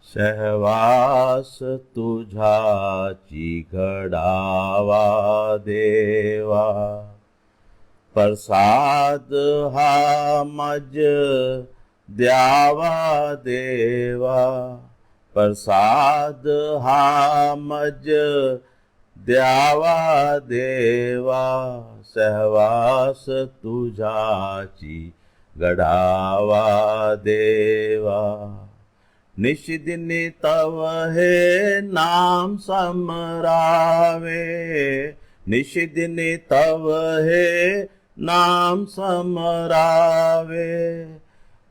सहवास तुझाची घडावा देवा, प्रसाद हा मज द्यावा देवा, प्रसाद हा मज द्यावा देवा, सहवास तुझाची घडावा देवा। निशिदिनी तव हे नाम समरावे, निशिदिनी तव हे नाम समरावे,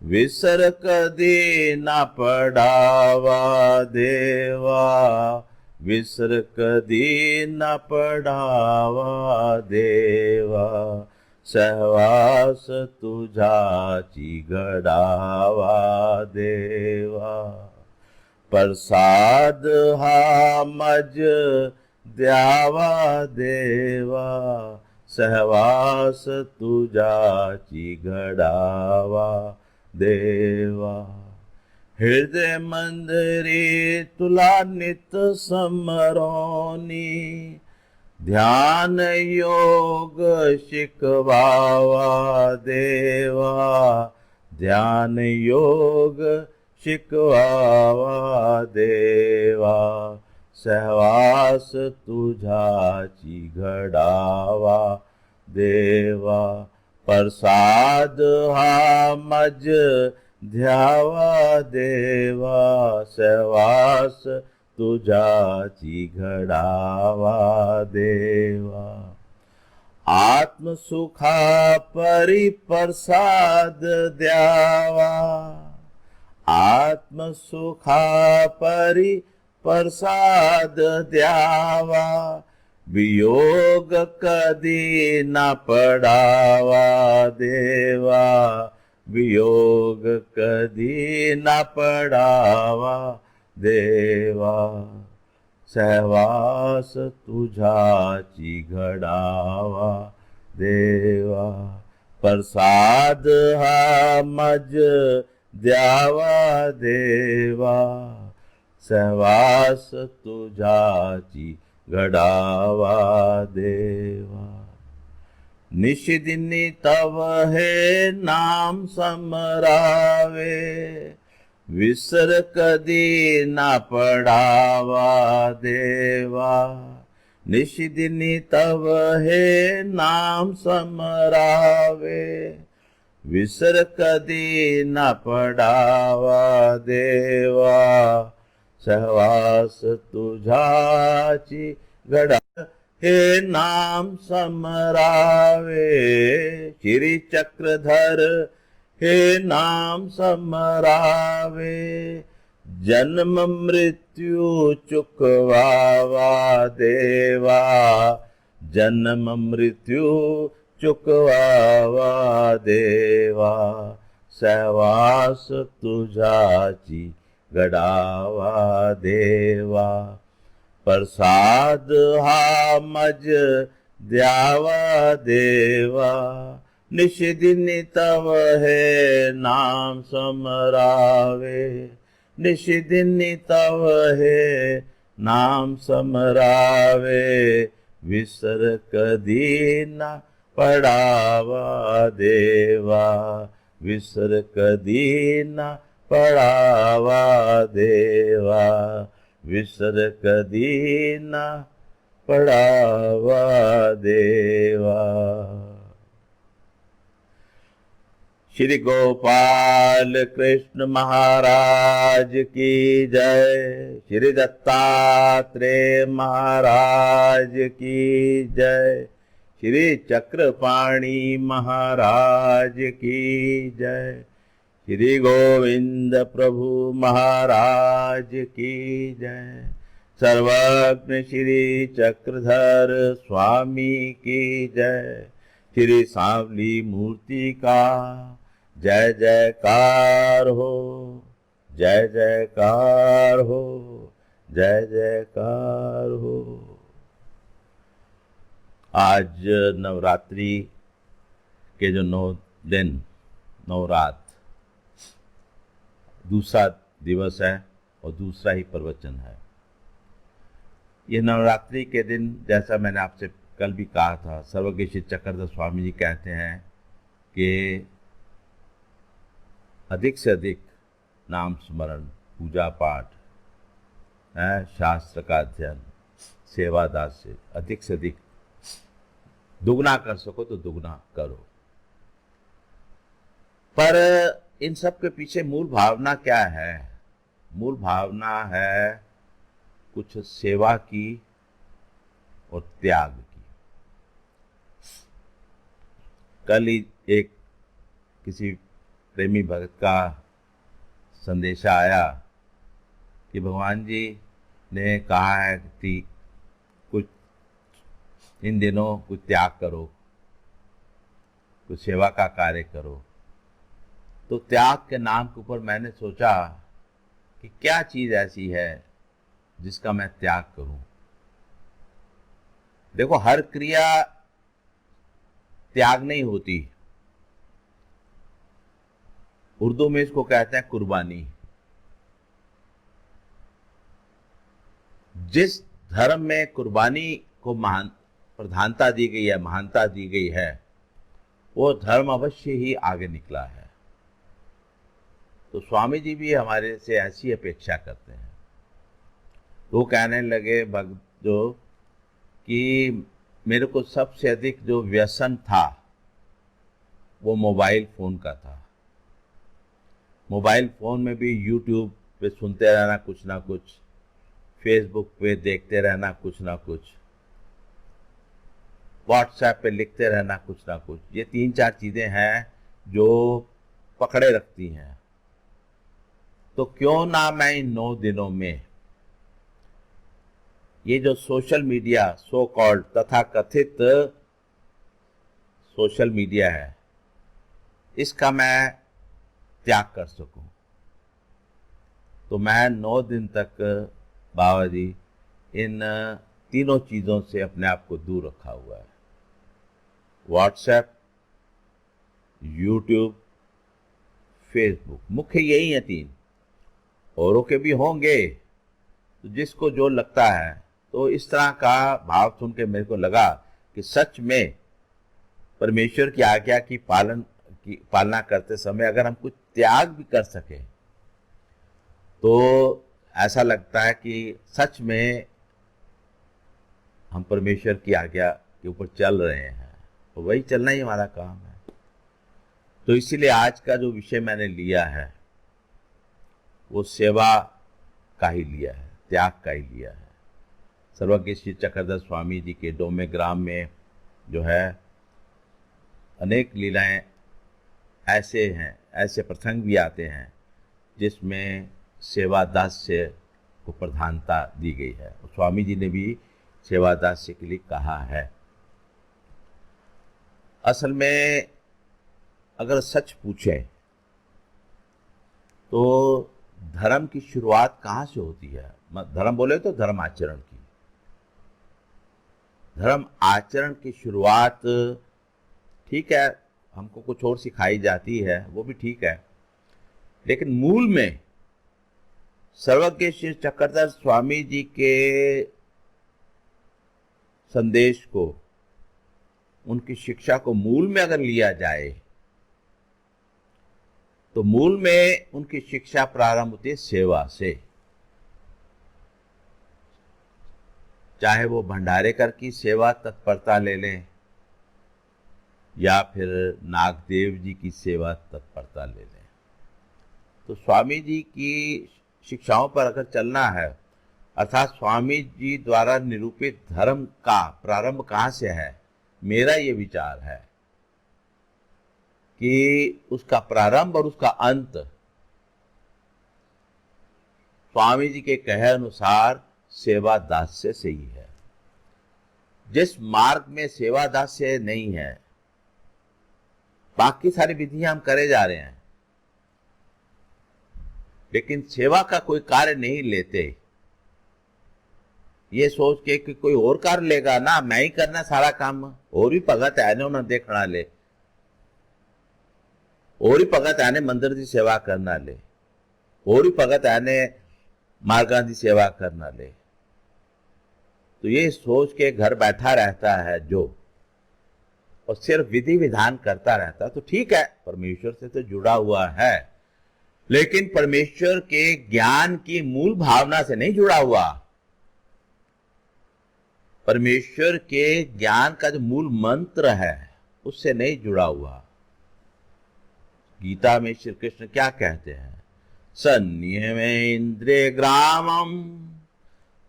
विसर कधी ना पडावा देवा, विसर कधी न पडावा देवा, सहवास तुझाची घडावा देवा, प्रसाद हा मज द्यावा देवा, सहवास तुझाची घडावा देवा। हृदय मंदिरी तुला नित समरोनी, ध्यान योग शिकवावा देवा, ध्यान योग शिकवावा देवा, सहवास तुझाची घडावा देवा, प्रसाद हा मज ध्यावा देवा, सहवास तुझाची घडावा देवा। आत्मसुखा परी प्रसाद द्यावा, आत्मसुखा परी प्रसाद द्यावा, वियोग कधी न पडावा देवा, वियोग कधी न पडावा देवा, सहवास तुझाची घडावा देवा, प्रसाद हा मज द्यावा देवा, सहवास तुझाची घडावा देवा। निशिदिनी तव हे नाम समरावे, विसर कधी ना पडावा देवा, निशिदिनी तव हे नाम समरावे, विसर कधी ना पडावा देवा, सहवास तुझाची घडा हे नाम समरावे, श्री चक्रधर हे नाम समरावे, जन्म मृत्यू चुकवावा देवा, जन्म मृत्यू चुकवावा देवा, सहवास तुझाची घडावा देवा, प्रसाद हा मज द्यावा देवा, निशिदिनी तव हे नाम समरावे, निशिदिनी तव हे नाम समरावे, विसर कधी न पडावा देवा, विसर कधी न पडावा देवा, विसर कधी न पडावा देवा। श्री गोपाल कृष्ण महाराज की जय, श्री दत्तात्रेय महाराज की जय, श्री चक्रपाणी महाराज की जय, श्री गोविंद प्रभु महाराज की जय, सर्वज्ञ श्री चक्रधर स्वामी की जय, श्री सांवली मूर्ति का जय जयकार हो, जय जयकार हो, जय जयकार हो। आज नवरात्रि के जो 9 दिन 9 रात दूसरा दिवस है और दूसरा ही प्रवचन है। ये नवरात्रि के दिन, जैसा मैंने आपसे कल भी कहा था, सर्वज्ञ श्री चक्रधर स्वामी जी कहते हैं कि अधिक से अधिक नाम स्मरण, पूजा पाठ, शास्त्र का अध्ययन, सेवा दास्य, अधिक से अधिक दुगना कर सको तो दुगना करो। पर इन सब के पीछे मूल भावना क्या है? मूल भावना है कुछ सेवा की और त्याग की। कल ही एक किसी प्रेमी भक्त का संदेशा आया कि भगवान जी ने कहा है कि कुछ इन दिनों कुछ त्याग करो, कुछ सेवा का कार्य करो। तो त्याग के नाम के ऊपर मैंने सोचा कि क्या चीज ऐसी है जिसका मैं त्याग करूं। देखो, हर क्रिया त्याग नहीं होती। उर्दू में इसको कहते हैं कुर्बानी। जिस धर्म में कुर्बानी को प्रधानता दी गई है, महानता दी गई है, वो धर्म अवश्य ही आगे निकला है। तो स्वामी जी भी हमारे से ऐसी अपेक्षा करते हैं। वो कहने लगे भक्त जो कि मेरे को सबसे अधिक जो व्यसन था वो मोबाइल फोन का था। मोबाइल फोन में भी यूट्यूब पे सुनते रहना कुछ ना कुछ, फेसबुक पे देखते रहना कुछ ना कुछ, व्हाट्सएप पे लिखते रहना कुछ ना कुछ। ये 3-4 चीजें हैं जो पकड़े रखती हैं। तो क्यों ना मैं इन 9 दिनों में ये जो सोशल मीडिया, सो कॉल्ड तथा कथित सोशल मीडिया है, इसका मैं त्याग कर सकूं। तो मैं 9 दिन तक बाबा जी इन तीनों चीजों से अपने आप को दूर रखा हुआ है। व्हाट्सएप, यूट्यूब, फेसबुक, मुख्य यही है 3। औरों के भी होंगे, तो जिसको जो लगता है। तो इस तरह का भाव सुन के मेरे को लगा कि सच में परमेश्वर की आज्ञा की पालना करते समय अगर हम कुछ त्याग भी कर सके तो ऐसा लगता है कि सच में हम परमेश्वर की आज्ञा के ऊपर चल रहे हैं। तो वही चलना ही हमारा काम है। तो इसीलिए आज का जो विषय मैंने लिया है वो सेवा का ही लिया है, त्याग का ही लिया है। सर्वज्ञ श्री चक्रधर स्वामी जी के डोमे ग्राम में जो है अनेक लीलाएं ऐसे हैं, ऐसे प्रसंग भी आते हैं जिसमें सेवा दास्य को प्रधानता दी गई है। और स्वामी जी ने भी सेवा दास्य के लिए कहा है। असल में अगर सच पूछें तो धर्म की शुरुआत कहाँ से होती है? धर्म बोले तो धर्म आचरण की। धर्म आचरण की शुरुआत, ठीक है, हमको कुछ और सिखाई जाती है, वो भी ठीक है, लेकिन मूल में सर्वज्ञ श्री चक्रधर स्वामी जी के संदेश को, उनकी शिक्षा को मूल में अगर लिया जाए तो मूल में उनकी शिक्षा प्रारंभ होती है सेवा से। चाहे वो भंडारेकर की सेवा तत्परता ले लें या फिर नागदेव जी की सेवा तत्परता ले लें। तो स्वामी जी की शिक्षाओं पर अगर चलना है, अर्थात स्वामी जी द्वारा निरूपित धर्म का प्रारंभ कहाँ से है, मेरा ये विचार है कि उसका प्रारंभ और उसका अंत स्वामी जी के कहे अनुसार सेवा दास्य से ही है। जिस मार्ग में सेवा दास्य नहीं है, बाकी सारी विधियां हम करे जा रहे हैं लेकिन सेवा का कोई कार्य नहीं लेते, ये सोच के कि कोई और कर लेगा ना, मैं ही करना सारा काम, और भी भगत है ना उन्हें देखना ले, और ही भगत है ने मंदिर की सेवा करना ले, और ही भगत है ने मार्गा की सेवा करना ले। तो ये सोच के घर बैठा रहता है जो, और सिर्फ विधि विधान करता रहता, तो ठीक है, परमेश्वर से तो जुड़ा हुआ है, लेकिन परमेश्वर के ज्ञान की मूल भावना से नहीं जुड़ा हुआ। परमेश्वर के ज्ञान का जो मूल मंत्र है उससे नहीं जुड़ा हुआ। गीता में श्री कृष्ण क्या कहते हैं? संयमे इंद्रिय ग्रामम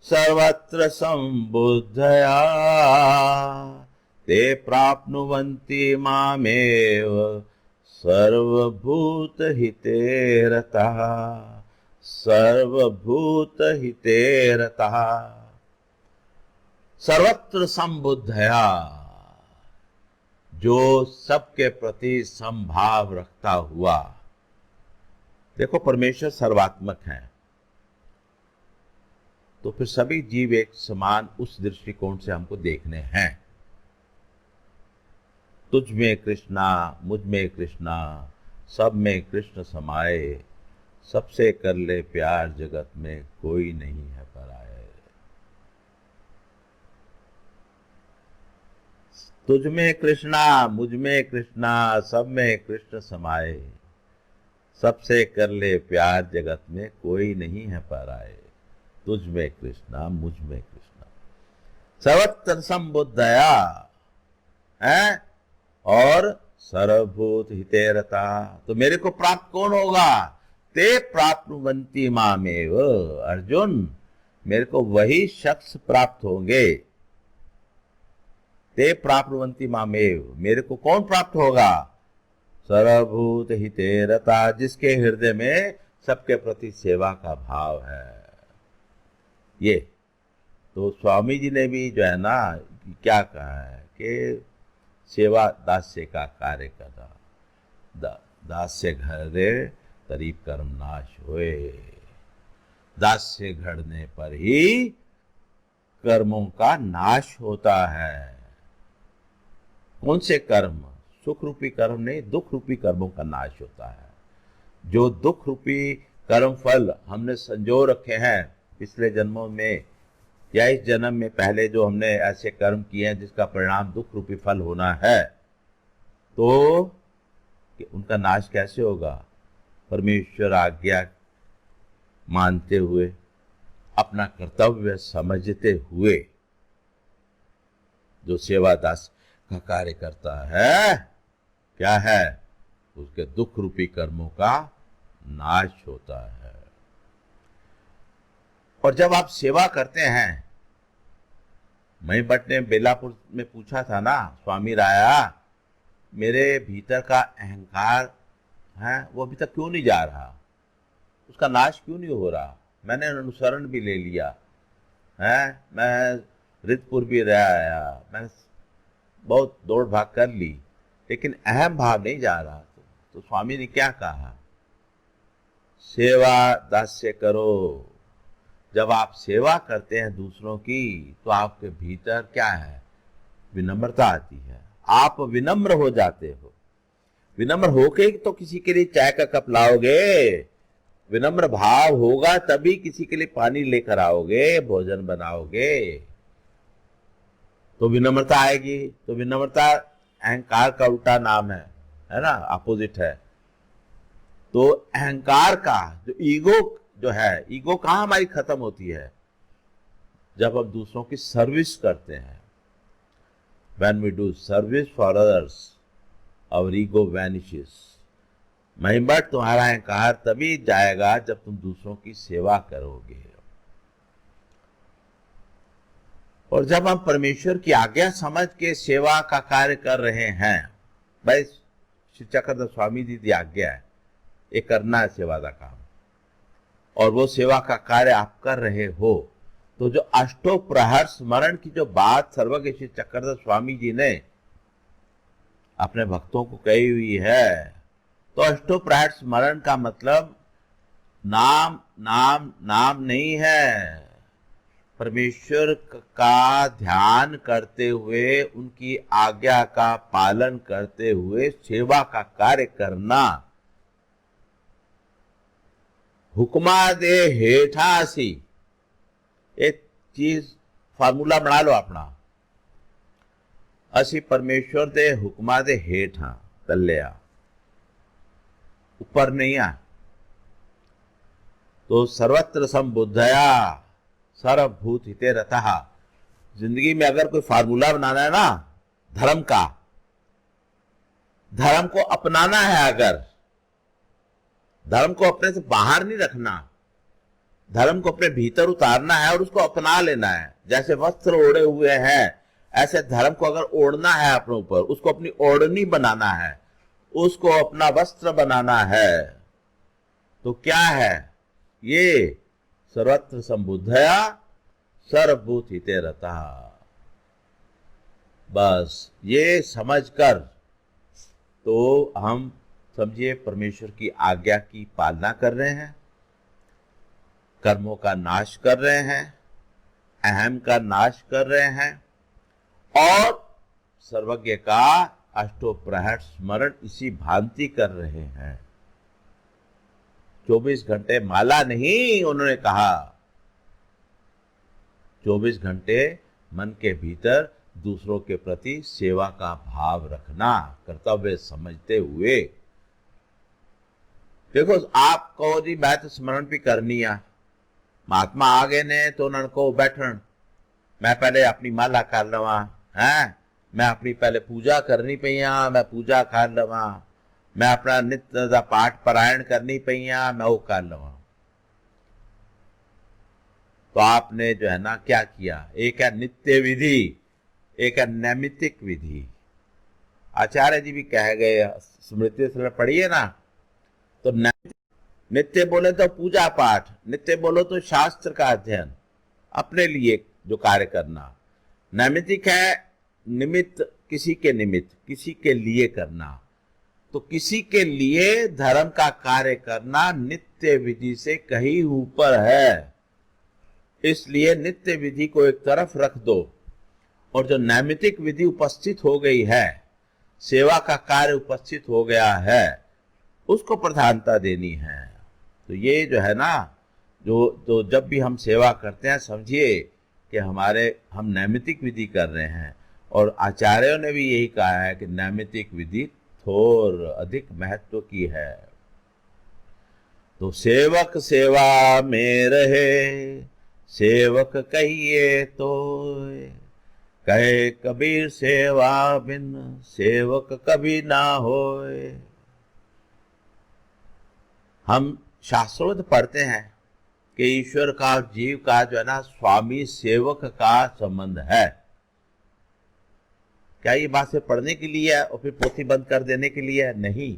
सर्वत्र संबुद्धया ते प्राप्नुवन्ति मामेव सर्वभूत हिते रतः, सर्वभूत हिते रतः। सर्वत्र संबुद्धया, जो सबके प्रति समभाव रखता हुआ। देखो परमेश्वर सर्वात्मक है, तो फिर सभी जीव एक समान उस दृष्टिकोण से हमको देखने हैं। तुझ में कृष्णा, मुझ में कृष्णा, सब में कृष्ण समाये, सबसे कर ले प्यार, जगत में कोई नहीं है पराये। तुझ में कृष्णा, मुझ में कृष्णा, सब में कृष्ण समाये, सबसे कर ले प्यार, जगत में कोई नहीं है पराये। तुझ में कृष्णा, मुझ में कृष्णा, सर्वत्र संबुद्धया है, और सर्वभूत हिते रता। तो मेरे को प्राप्त कौन होगा? ते प्राप्नुवन्ति मामेव। अर्जुन, मेरे को वही शख्स प्राप्त होंगे। ते प्राप्नुवन्ति मामेव, मेरे को कौन प्राप्त होगा? सर्वभूत हिते रता, जिसके हृदय में सबके प्रति सेवा का भाव है। ये तो स्वामी जी ने भी जो है ना क्या कहा है कि सेवा दास्य का कार्य करना, दास्य घरे तरी कर्म नाश होए। दास्य घड़ने पर ही कर्मों का नाश होता है। कौन से कर्म? सुख रूपी कर्म नहीं, दुख रूपी कर्मों का नाश होता है। जो दुख रूपी कर्म फल हमने संजो रखे हैं पिछले जन्मों में या इस जन्म में, पहले जो हमने ऐसे कर्म किए हैं जिसका परिणाम दुख रूपी फल होना है, तो कि उनका नाश कैसे होगा? परमेश्वर आज्ञा मानते हुए, अपना कर्तव्य समझते हुए जो सेवा दास का कार्य करता है, क्या है? उसके दुख रूपी कर्मों का नाश होता है। और जब आप सेवा करते हैं, मई भट्ट ने बेलापुर में पूछा था ना, स्वामी राया मेरे भीतर का अहंकार है वो अभी तक क्यों नहीं जा रहा, उसका नाश क्यों नहीं हो रहा? मैंने अनुसरण भी ले लिया है, मैं रितपुर भी रह आया, मैं बहुत दौड़ भाग कर ली, लेकिन अहम भाव नहीं जा रहा। तो स्वामी ने क्या कहा? सेवा दास्य करो। जब आप सेवा करते हैं दूसरों की, तो आपके भीतर क्या है? विनम्रता आती है, आप विनम्र हो जाते हो। विनम्र होके तो किसी के लिए चाय का कप लाओगे, विनम्र भाव होगा तभी किसी के लिए पानी लेकर आओगे, भोजन बनाओगे, तो विनम्रता आएगी। तो विनम्रता अहंकार का उल्टा नाम है ना, अपोजिट है। तो अहंकार का जो ईगो जो है, ईगो कहाँ हमारी खत्म होती है? जब हम दूसरों की सर्विस करते हैं। When we do service for others, our ego vanishes. महिमत तुम्हारा अहंकार तभी जाएगा जब तुम दूसरों की सेवा करोगे। और जब हम परमेश्वर की आज्ञा समझ के सेवा का कार्य कर रहे हैं, भाई श्री चक्रधर स्वामी जी की आज्ञा है, ये करना है सेवा का काम, और वो सेवा का कार्य आप कर रहे हो, तो जो अष्टो प्रहर स्मरण की जो बात सर्वज्ञ श्री चक्रधर स्वामी जी ने अपने भक्तों को कही हुई है, तो अष्टो प्रहर स्मरण का मतलब नाम नाम नाम नहीं है, परमेश्वर का ध्यान करते हुए, उनकी आज्ञा का पालन करते हुए सेवा का कार्य करना। हुक्मा दे हेठा सी, एक चीज फार्मूला बना लो अपना। असी परमेश्वर दे हुक्मा दे हेठा तले आ, ऊपर नहीं आ। तो सर्वत्र संबुद्धया सर्वभूत हिते रतः। जिंदगी में अगर कोई फार्मूला बनाना है ना धर्म का, धर्म को अपनाना है, अगर धर्म को अपने से बाहर नहीं रखना, धर्म को अपने भीतर उतारना है और उसको अपना लेना है। जैसे वस्त्र ओढ़े हुए हैं, ऐसे धर्म को अगर ओढ़ना है अपने ऊपर, उसको अपनी ओढ़नी बनाना है, उसको अपना वस्त्र बनाना है, तो क्या है ये? सर्वत्र संबुद्धया सर्वभूत हिते रता। बस ये समझकर तो हम समझिए परमेश्वर की आज्ञा की पालना कर रहे हैं, कर्मों का नाश कर रहे हैं, अहम का नाश कर रहे हैं और सर्वज्ञ का अष्टोप्रहर स्मरण इसी भांति कर रहे हैं। 24 घंटे माला नहीं, उन्होंने कहा 24 घंटे मन के भीतर दूसरों के प्रति सेवा का भाव रखना, कर्तव्य समझते हुए। देखो आप कहो जी मैं तो स्मरण भी करनी है, महात्मा आ गए ने तो उन्होंने कहो बैठन, मैं पहले अपनी माला कर लवा है, मैं अपनी पहले पूजा करनी पईया, मैं पूजा कर लवा, मैं अपना नित्य का पाठ पारायण करनी पईया, मैं वो कर लवा। तो आपने जो है ना क्या किया, एक है नित्य विधि, एक है नैमित्तिक विधि। आचार्य जी भी कह गए, स्मृति से पढ़िए ना, तो नित्य बोले तो पूजा पाठ, नित्य बोलो तो शास्त्र का अध्ययन, अपने लिए जो कार्य करना। नैमित्तिक है निमित्त, किसी के निमित्त, किसी के लिए करना। तो किसी के लिए धर्म का कार्य करना नित्य विधि से कहीं ऊपर है, इसलिए नित्य विधि को एक तरफ रख दो और जो नैमित्तिक विधि उपस्थित हो गई है, सेवा का कार्य उपस्थित हो गया है, उसको प्रधानता देनी है। तो ये जो है ना, जो जब भी हम सेवा करते हैं समझिए कि हम नैमित्तिक विधि कर रहे हैं। और आचार्यों ने भी यही कहा है कि नैमित्तिक विधि थोर अधिक महत्व की है। तो सेवक सेवा में रहे, सेवक कहिए तो, कहे कबीर सेवा बिन सेवक कभी ना होए। हम शास्त्रों में पढ़ते हैं कि ईश्वर का जीव का जो है ना स्वामी सेवक का संबंध है। क्या ये बात से पढ़ने के लिए है और फिर पोथी बंद कर देने के लिए है? नहीं।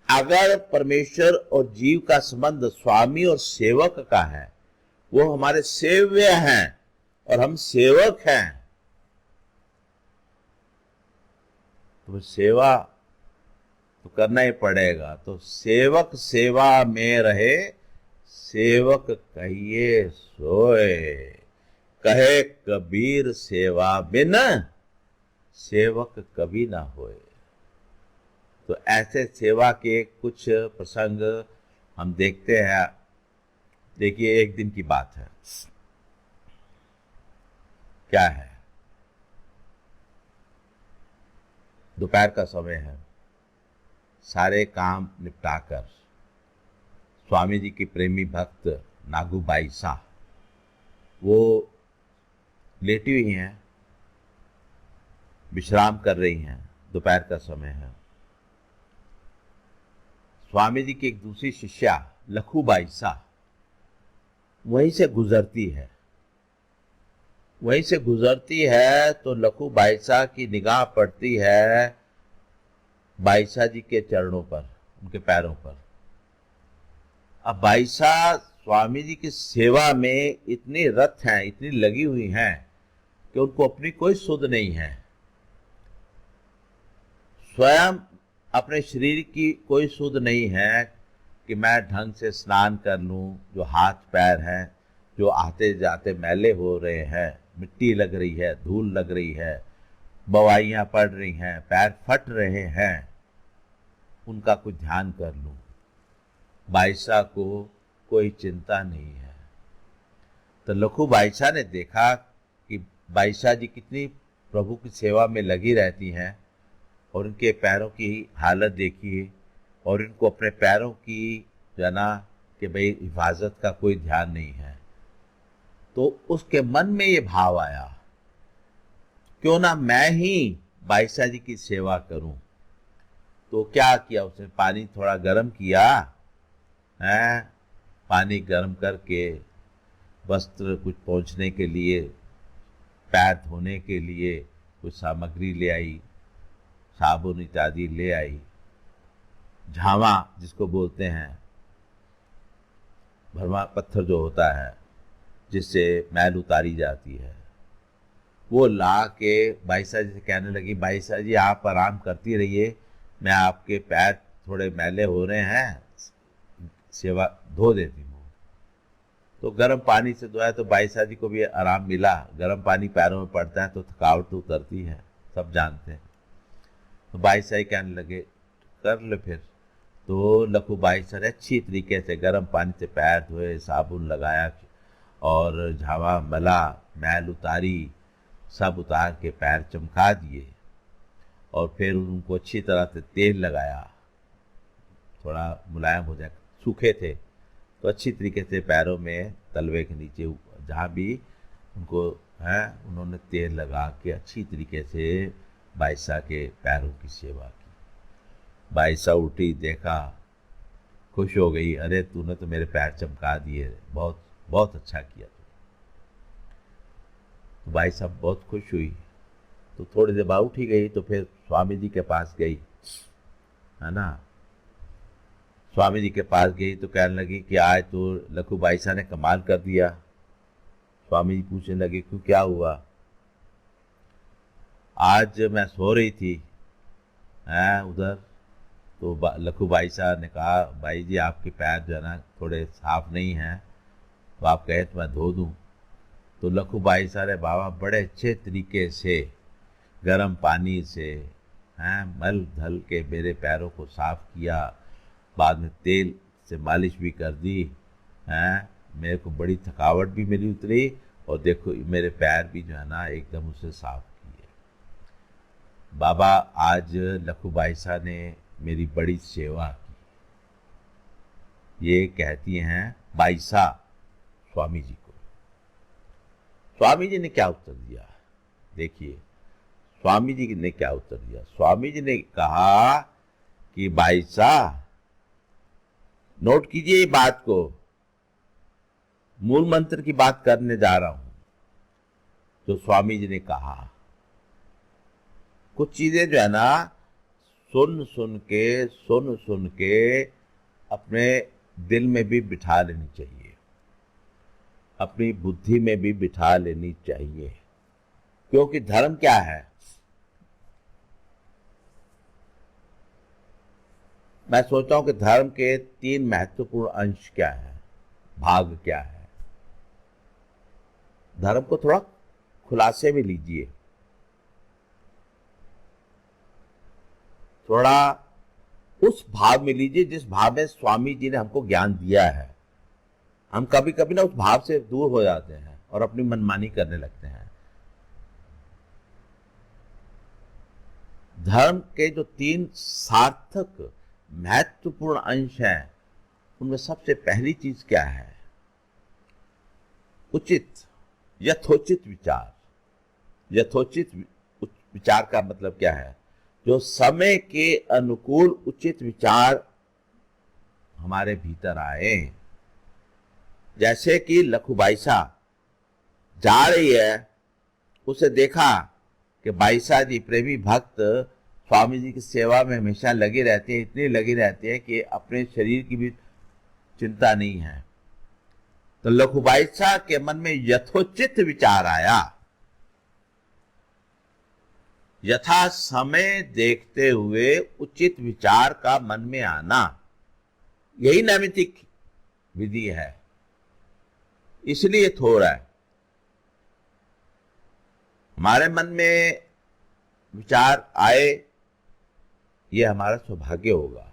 अगर परमेश्वर और जीव का संबंध स्वामी और सेवक का है, वो हमारे सेव्य हैं और हम सेवक हैं, तो सेवा तो करना ही पड़ेगा। तो सेवक सेवा में रहे, सेवक कहिए सोए, कहे कबीर सेवा बिन सेवक कभी ना होए। तो ऐसे सेवा के कुछ प्रसंग हम देखते हैं। देखिए एक दिन की बात है, क्या है, दोपहर का समय है, सारे काम निपटाकर स्वामी जी की प्रेमी भक्त नागूबाई शाह वो लेटी हुई हैं, विश्राम कर रही हैं, दोपहर का समय है। स्वामी जी की एक दूसरी शिष्या लखूबाई शाह वहीं से गुजरती है। वहीं से गुजरती है तो लखूबाई शाह की निगाह पड़ती है बाईसा जी के चरणों पर, उनके पैरों पर। अब बाईसा स्वामी जी की सेवा में इतनी रत हैं, इतनी लगी हुई हैं कि उनको अपनी कोई सुध नहीं है। स्वयं अपने शरीर की कोई सुध नहीं है कि मैं ढंग से स्नान कर लूं, जो हाथ पैर हैं, जो आते जाते मैले हो रहे हैं, मिट्टी लग रही है, धूल लग रही है, बवाइयाँ पड़ रही हैं, पैर फट रहे हैं, उनका कुछ ध्यान कर लूं। बाईसा को कोई चिंता नहीं है। तो लखू बाईसा ने देखा कि बाईसा जी कितनी प्रभु की सेवा में लगी रहती हैं, और उनके पैरों की हालत देखिए, और इनको अपने पैरों की जना कि भाई हिफाजत का कोई ध्यान नहीं है। तो उसके मन में ये भाव आया, क्यों ना मैं ही बाईसा जी की सेवा करूं। तो क्या किया उसने, पानी थोड़ा गर्म किया है, पानी गर्म करके वस्त्र कुछ पोंछने के लिए, पैर धोने के लिए कुछ सामग्री ले आई, साबुन इत्यादि ले आई, झावा जिसको बोलते हैं, भरमा पत्थर जो होता है जिससे मैल उतारी जाती है, वो ला के बाईसा जी से कहने लगी, बाईसा जी आप आराम करती रहिए, मैं आपके पैर थोड़े मैले हो रहे हैं, सेवा धो देती हूँ। तो गर्म पानी से धोया तो बाईसा जी को भी आराम मिला। गर्म पानी पैरों में पड़ता है तो थकावट तो उतरती है, सब जानते हैं। तो बाईसा जी कहने लगे कर ले फिर। तो लखू बाईसा ने अच्छी तरीके से गर्म पानी से पैर धोए, साबुन लगाया और झावा मला, मैल उतारी, सब उतार के पैर चमका दिए, और फिर उनको अच्छी तरह से तेल लगाया, थोड़ा मुलायम हो जाए, सूखे थे तो अच्छी तरीके से पैरों में तलवे के नीचे जहाँ भी उनको है उन्होंने तेल लगा के अच्छी तरीके से बाईसा के पैरों की सेवा की। बाईसा उठी, देखा, खुश हो गई, अरे तूने तो मेरे पैर चमका दिए, बहुत बहुत अच्छा किया तू। तो बाई साहब बहुत खुश हुई। तो थोड़ी देर बाद उठी गई तो फिर स्वामी जी के पास गई, है ना। स्वामी जी के पास गई तो कहने लगी कि आज तो लखू बाईसा ने कमाल कर दिया। स्वामी जी पूछने लगे क्यों, क्या हुआ। आज मैं सो रही थी उधर, तो लखू बाईसा ने कहा भाई जी आपके पैर जो है ना थोड़े साफ नहीं हैं, तो आप कहे तो मैं धो दूं। तो लखू बाईसा ने बाबा बड़े अच्छे तरीके से गर्म पानी से मल धल के मेरे पैरों को साफ किया, बाद में तेल से मालिश भी कर दी, मेरे को बड़ी थकावट भी मेरी उतरी, और देखो मेरे पैर भी जो है ना एकदम उसे साफ किए। बाबा आज लखू बाईसा ने मेरी बड़ी सेवा की, ये कहती हैं बाईसा स्वामी जी को। स्वामी जी ने क्या उत्तर दिया, देखिए स्वामी जी ने क्या उत्तर दिया। स्वामी जी ने कहा कि बाईसा नोट कीजिए ये बात को, मूल मंत्र की बात करने जा रहा हूं। तो स्वामी जी ने कहा कुछ चीजें जो है ना सुन सुन के अपने दिल में भी बिठा लेनी चाहिए, अपनी बुद्धि में भी बिठा लेनी चाहिए। क्योंकि धर्म क्या है, मैं सोचता हूं कि धर्म के 3 महत्वपूर्ण अंश क्या है, भाग क्या है। धर्म को थोड़ा खुलासे में लीजिए, थोड़ा उस भाव में लीजिए जिस भाव में स्वामी जी ने हमको ज्ञान दिया है। हम कभी कभी ना उस भाव से दूर हो जाते हैं और अपनी मनमानी करने लगते हैं। धर्म के जो 3 सार्थक महत्वपूर्ण अंश हैं, उनमें सबसे पहली चीज क्या है, उचित यथोचित विचार। यथोचित विचार का मतलब क्या है, जो समय के अनुकूल उचित विचार हमारे भीतर आए। जैसे कि लखू बाईसा जा रही है, उसे देखा कि बाईसा जी प्रेमी भक्त स्वामी जी की सेवा में हमेशा लगी रहती है, इतनी लगी रहती है कि अपने शरीर की भी चिंता नहीं है। तो लखू बाईसा के मन में यथोचित विचार आया। यथा समय देखते हुए उचित विचार का मन में आना, यही नैमित्तिक विधि है। इसलिए थोड़ा है। हमारे मन में विचार आए, ये हमारा सौभाग्य होगा।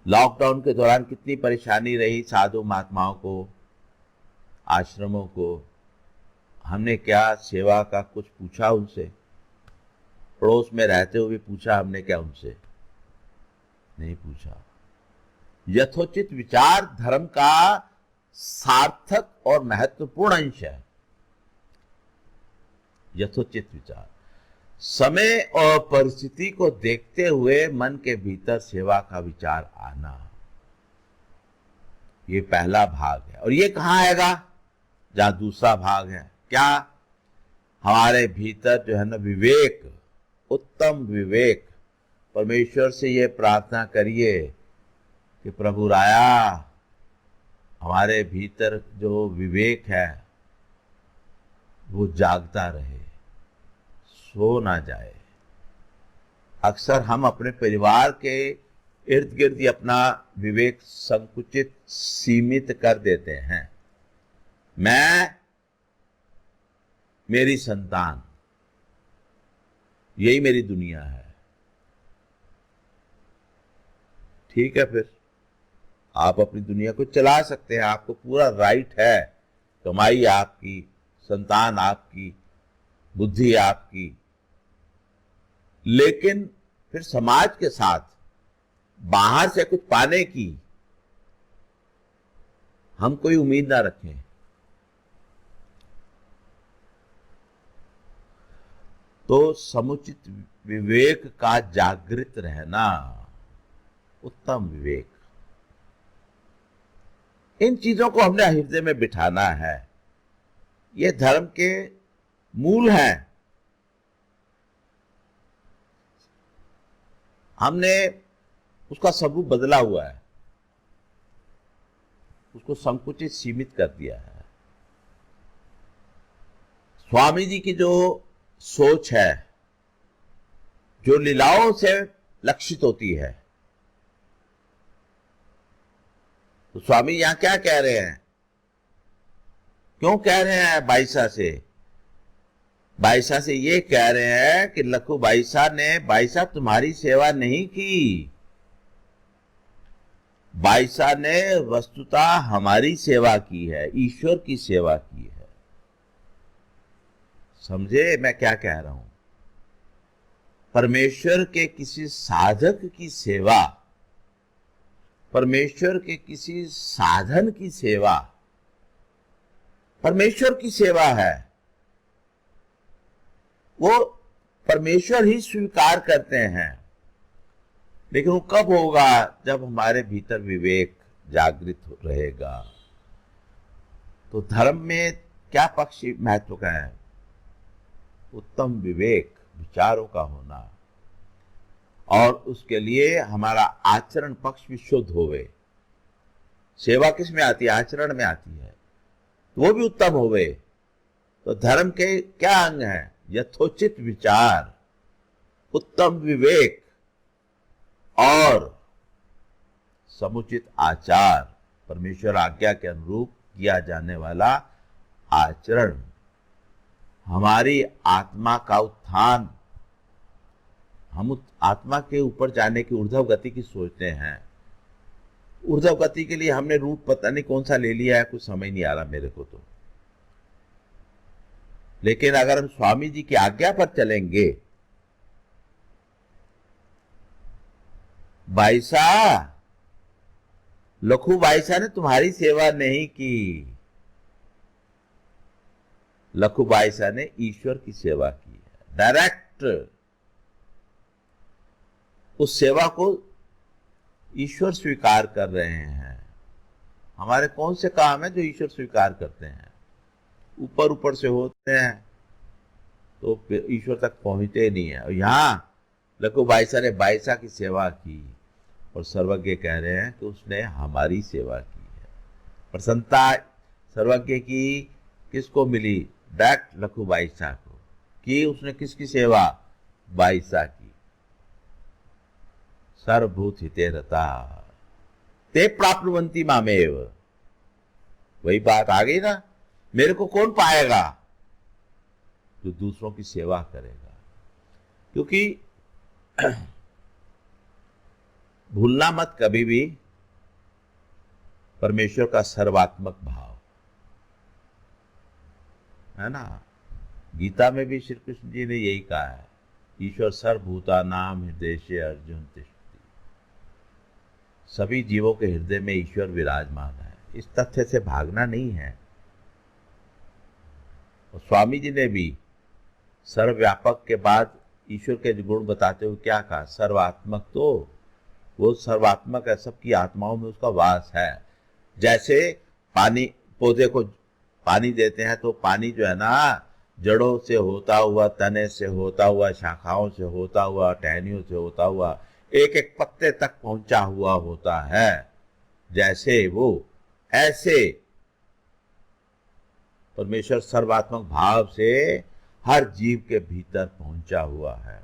लॉकडाउन के दौरान कितनी परेशानी रही साधु महात्माओं को, आश्रमों को। हमने क्या सेवा का कुछ पूछा उनसे? पड़ोस में रहते हुए पूछा हमने क्या उनसे? नहीं पूछा। यथोचित विचार धर्म का सार्थक और महत्वपूर्ण अंश है। यथोचित विचार, समय और परिस्थिति को देखते हुए मन के भीतर सेवा का विचार आना, ये पहला भाग है। और ये कहां आएगा? जहां दूसरा भाग है। क्या? हमारे भीतर जो है ना विवेक, उत्तम विवेक। परमेश्वर से ये प्रार्थना करिए कि प्रभु राया, हमारे भीतर जो विवेक है वो जागता रहे, सो ना जाए। अक्सर हम अपने परिवार के इर्द गिर्द ही अपना विवेक संकुचित, सीमित कर देते हैं। मैं, मेरी संतान, यही मेरी दुनिया है। ठीक है, फिर आप अपनी दुनिया को चला सकते हैं, आपको पूरा राइट है। कमाई आपकी, संतान आपकी, बुद्धि आपकी। लेकिन फिर समाज के साथ बाहर से कुछ पाने की हम कोई उम्मीद ना रखें। तो समुचित विवेक का जागृत रहना, उत्तम विवेक, इन चीजों को हमने हृदय में बिठाना है। ये धर्म के मूल हैं। हमने उसका स्वरूप बदला हुआ है, उसको संकुचित, सीमित कर दिया है। स्वामी जी की जो सोच है, जो लीलाओं से लक्षित होती है, तो स्वामी यहां क्या कह रहे हैं? क्यों कह रहे हैं बाईसा से? बाईसा से ये कह रहे हैं कि लखू बाईसा ने, बाईसा तुम्हारी सेवा नहीं की, बाईसा ने वस्तुतः हमारी सेवा की है, ईश्वर की सेवा की है। समझे मैं क्या कह रहा हूं? परमेश्वर के किसी साधक की सेवा, परमेश्वर के किसी साधन की सेवा, परमेश्वर की सेवा है। वो परमेश्वर ही स्वीकार करते हैं। लेकिन वो कब होगा? जब हमारे भीतर विवेक जागृत रहेगा। तो धर्म में क्या पक्ष महत्व का है? उत्तम विवेक, विचारों का होना, और उसके लिए हमारा आचरण पक्ष भी शुद्ध होवे। सेवा किस में आती है? आचरण में आती है। वो भी उत्तम होवे। तो धर्म के क्या अंग हैं? यथोचित विचार, उत्तम विवेक और समुचित आचार, परमेश्वर आज्ञा के अनुरूप किया जाने वाला आचरण, हमारी आत्मा का उत्थान। हम आत्मा के ऊपर जाने की, ऊर्ध्व गति की सोचते हैं। ऊर्ध्व गति के लिए हमने रूट पता नहीं कौन सा ले लिया है, कुछ समझ नहीं आ रहा मेरे को तो। लेकिन अगर हम स्वामी जी की आज्ञा पर चलेंगे, बाईसा, लखू बाईसा ने तुम्हारी सेवा नहीं की, लखू बाईसा ने ईश्वर की सेवा की है। डायरेक्ट उस सेवा को ईश्वर स्वीकार कर रहे हैं। हमारे कौन से काम है जो ईश्वर स्वीकार करते हैं? ऊपर ऊपर से होते हैं तो ईश्वर तक पहुंचते नहीं है। और यहां लखू बाईसा ने बाईसा की सेवा की और सर्वज्ञ कह रहे हैं कि उसने हमारी सेवा की है। प्रसन्नता सर्वज्ञ की किसको मिली? डायरेक्ट लखू बाईसा को। कि उसने किसकी सेवा? बाईसा की। सर्वभूत हिते रता, ते प्राप्नुवन्ति मामेव। वही बात आ गई ना, मेरे को कौन पाएगा? जो दूसरों की सेवा करेगा। क्योंकि भूलना मत कभी भी परमेश्वर का सर्वात्मक भाव, है ना। गीता में भी श्री कृष्ण जी ने यही कहा है, ईश्वर सर्वभूतानां हृदयेषु अर्जुन तिष्ठति। सभी जीवों के हृदय में ईश्वर विराजमान है। इस तथ्य से भागना नहीं है। और स्वामी जी ने भी सर्वव्यापक के बाद ईश्वर के गुण बताते हुए क्या कहा? सर्वात्मक। तो वो सर्वात्मक है, सबकी आत्माओं में उसका वास है। जैसे पानी, पौधे को पानी देते हैं तो पानी जो है ना, जड़ों से होता हुआ, तने से होता हुआ, शाखाओं से होता हुआ, टहनियों से होता हुआ, एक एक पत्ते तक पहुंचा हुआ होता है। जैसे वो, ऐसे परमेश्वर सर्वात्मक भाव से हर जीव के भीतर पहुंचा हुआ है।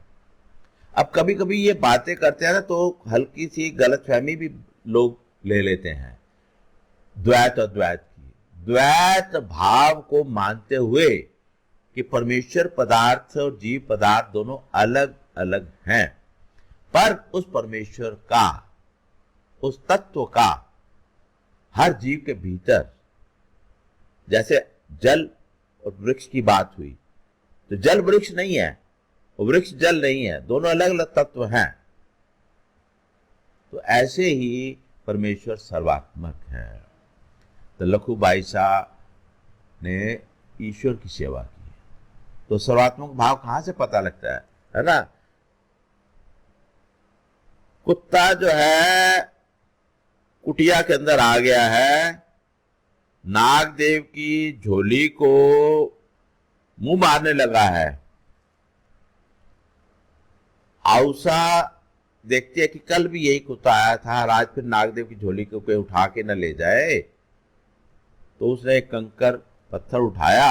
अब कभी कभी ये बातें करते हैं ना, तो हल्की सी गलतफहमी भी लोग ले लेते हैं द्वैत अद्वैत की। द्वैत भाव को मानते हुए कि परमेश्वर पदार्थ और जीव पदार्थ दोनों अलग अलग हैं, पर उस परमेश्वर का, उस तत्व का हर जीव के भीतर, जैसे जल और वृक्ष की बात हुई, तो जल वृक्ष नहीं है और वृक्ष जल नहीं है, दोनों अलग अलग तत्व हैं। तो ऐसे ही परमेश्वर सर्वात्मक है। तो लखूबाई शाह ने ईश्वर की सेवा की। तो सर्वात्मक भाव कहां से पता लगता है ना। कुत्ता जो है कुटिया के अंदर आ गया है, नागदेव की झोली को मुंह मारने लगा है। आउसा देखती है कि कल भी यही कुत्ता आया था, आज फिर नागदेव की झोली को कोई उठा के न ले जाए। तो उसने एक कंकर पत्थर उठाया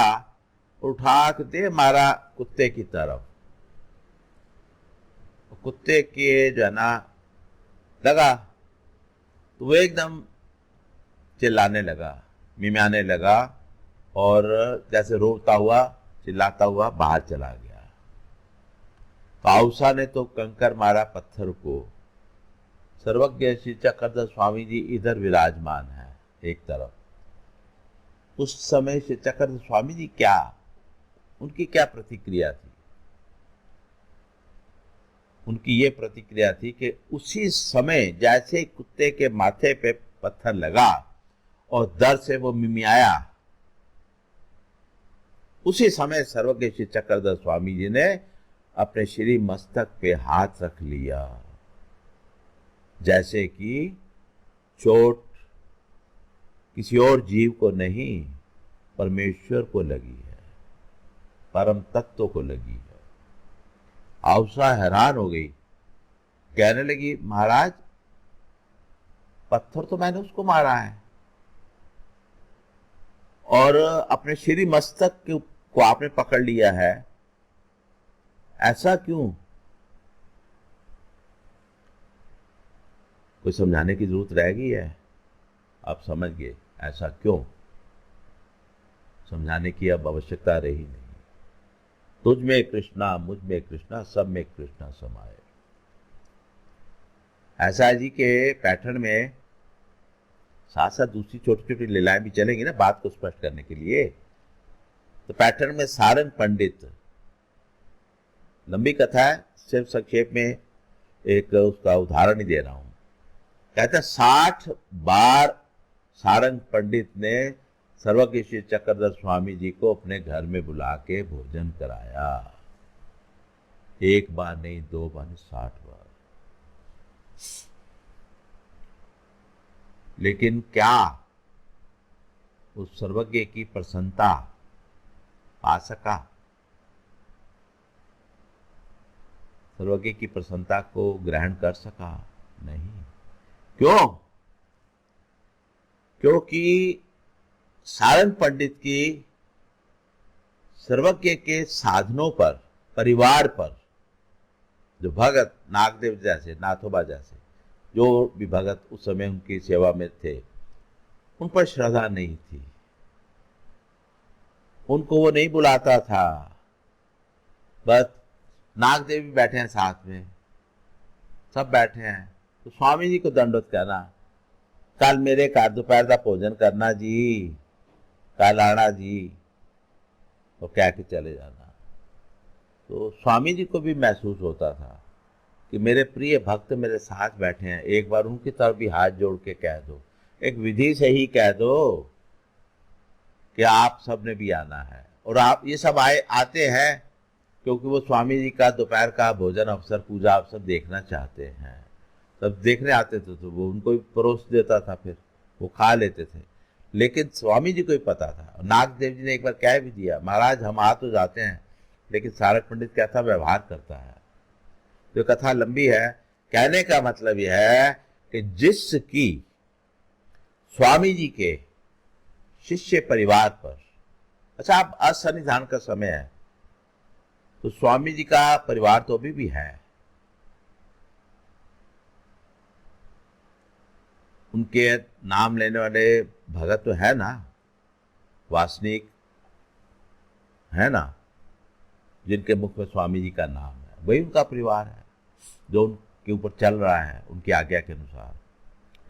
और उठा के दे मारा कुत्ते की तरफ। कुत्ते के जो है ना लगा, तो वो एकदम चिल्लाने लगा, मिमियाने लगा और जैसे रोता हुआ, चिल्लाता हुआ बाहर चला गया। तो आउसा ने तो कंकर मारा पत्थर को। सर्वज्ञ श्री चक्रधर स्वामी जी इधर विराजमान है एक तरफ। उस समय श्री चक्रधर स्वामी जी क्या, उनकी क्या प्रतिक्रिया थी? उनकी ये प्रतिक्रिया थी कि उसी समय जैसे कुत्ते के माथे पे पत्थर लगा और दर्द से वो मिमियाया, उसी समय सर्वज्ञ श्री चक्रधर स्वामी जी ने अपने श्री मस्तक पे हाथ रख लिया, जैसे कि चोट किसी और जीव को नहीं, परमेश्वर को लगी है, परम तत्व को लगी है। आउसा हैरान हो गई, कहने लगी, महाराज पत्थर तो मैंने उसको मारा है और अपने श्री मस्तक को आपने पकड़ लिया है, ऐसा क्यों? कोई समझाने की जरूरत रह गई है? आप समझ गए ऐसा क्यों। समझाने की अब आवश्यकता रही नहीं। तुझ में कृष्णा, मुझ में कृष्णा, सब में कृष्णा समाये। ऐसा जी के पैटर्न में साथ साथ दूसरी छोटी छोटी लीलाएं भी चलेंगी ना बात को स्पष्ट करने के लिए। तो पैटर्न में सारंग पंडित, लंबी कथा है, सिर्फ संक्षेप में एक उसका उदाहरण ही दे रहा हूं। कहते हैं 60 बार सारंग पंडित ने सर्वज्ञ श्री चक्रधर स्वामी जी को अपने घर में बुला के भोजन कराया। एक बार नहीं, 2 बार नहीं, 60 बार। लेकिन क्या उस सर्वज्ञ की प्रसन्नता पा सका? सर्वज्ञ की प्रसन्नता को ग्रहण कर सका? नहीं। क्यों? क्योंकि सारंग पंडित की सर्वज्ञ के साधनों पर, परिवार पर, जो भगत नागदेव जैसे, नाथोबा जैसे, जो भी भगत उस समय उनकी सेवा में थे, उन पर श्रद्धा नहीं थी, उनको वो नहीं बुलाता था। बस नाग देवी बैठे हैं साथ में, सब बैठे हैं, तो स्वामी जी को दंडवत कहना, कल मेरे घर दोपहर का भोजन करना जी, कल आना जी, तो कह के चले जाना। तो स्वामी जी को भी महसूस होता था कि मेरे प्रिय भक्त मेरे साथ बैठे हैं, एक बार उनकी तरफ भी हाथ जोड़ के कह दो, एक विधि से ही कह दो कि आप सब ने भी आना है। और आप ये सब आते हैं क्योंकि वो स्वामी जी का दोपहर का भोजन अवसर, पूजा अवसर देखना चाहते हैं। तब देखने आते थे तो वो उनको भी परोस देता था, फिर वो खा लेते थे। लेकिन स्वामी जी को भी पता था, नाग देव जी ने एक बार कह भी दिया, महाराज हम आ तो जाते हैं लेकिन सारक पंडित कैसा व्यवहार करता है। तो कथा लंबी है, कहने का मतलब यह है कि जिसकी स्वामी जी के शिष्य परिवार पर, अच्छा अब असन्निधान का समय है तो स्वामी जी का परिवार तो अभी भी है, उनके नाम लेने वाले भगत तो है ना, वासनिक है ना, जिनके मुख में स्वामी जी का नाम है, वही उनका परिवार है जो उनके ऊपर चल रहा है, उनकी आज्ञा के अनुसार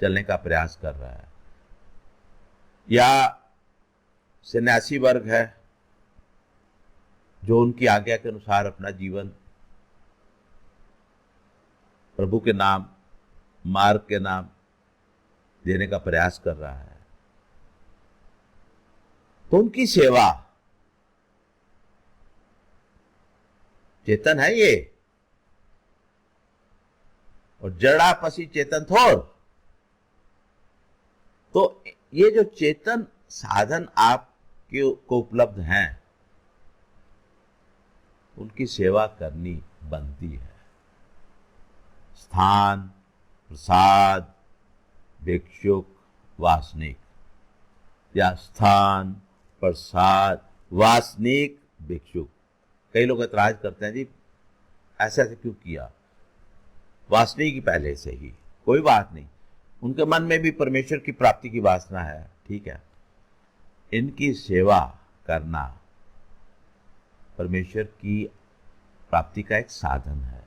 चलने का प्रयास कर रहा है। या सन्यासी वर्ग है जो उनकी आज्ञा के अनुसार अपना जीवन प्रभु के नाम, मार्ग के नाम देने का प्रयास कर रहा है, तो उनकी सेवा, चेतन है ये, और जड़ा पसी चेतन थोर। तो ये जो चेतन साधन आपके को उपलब्ध हैं, उनकी सेवा करनी बनती है। स्थान, प्रसाद, भिक्षुक, वासनिक, या स्थान, प्रसाद, वासनिक, भिक्षुक। कई लोग ऐतराज करते हैं, जी ऐसे ऐसे क्यों किया, वासनिक की पहले से ही, कोई बात नहीं, उनके मन में भी परमेश्वर की प्राप्ति की वासना है, ठीक है। इनकी सेवा करना परमेश्वर की प्राप्ति का एक साधन है,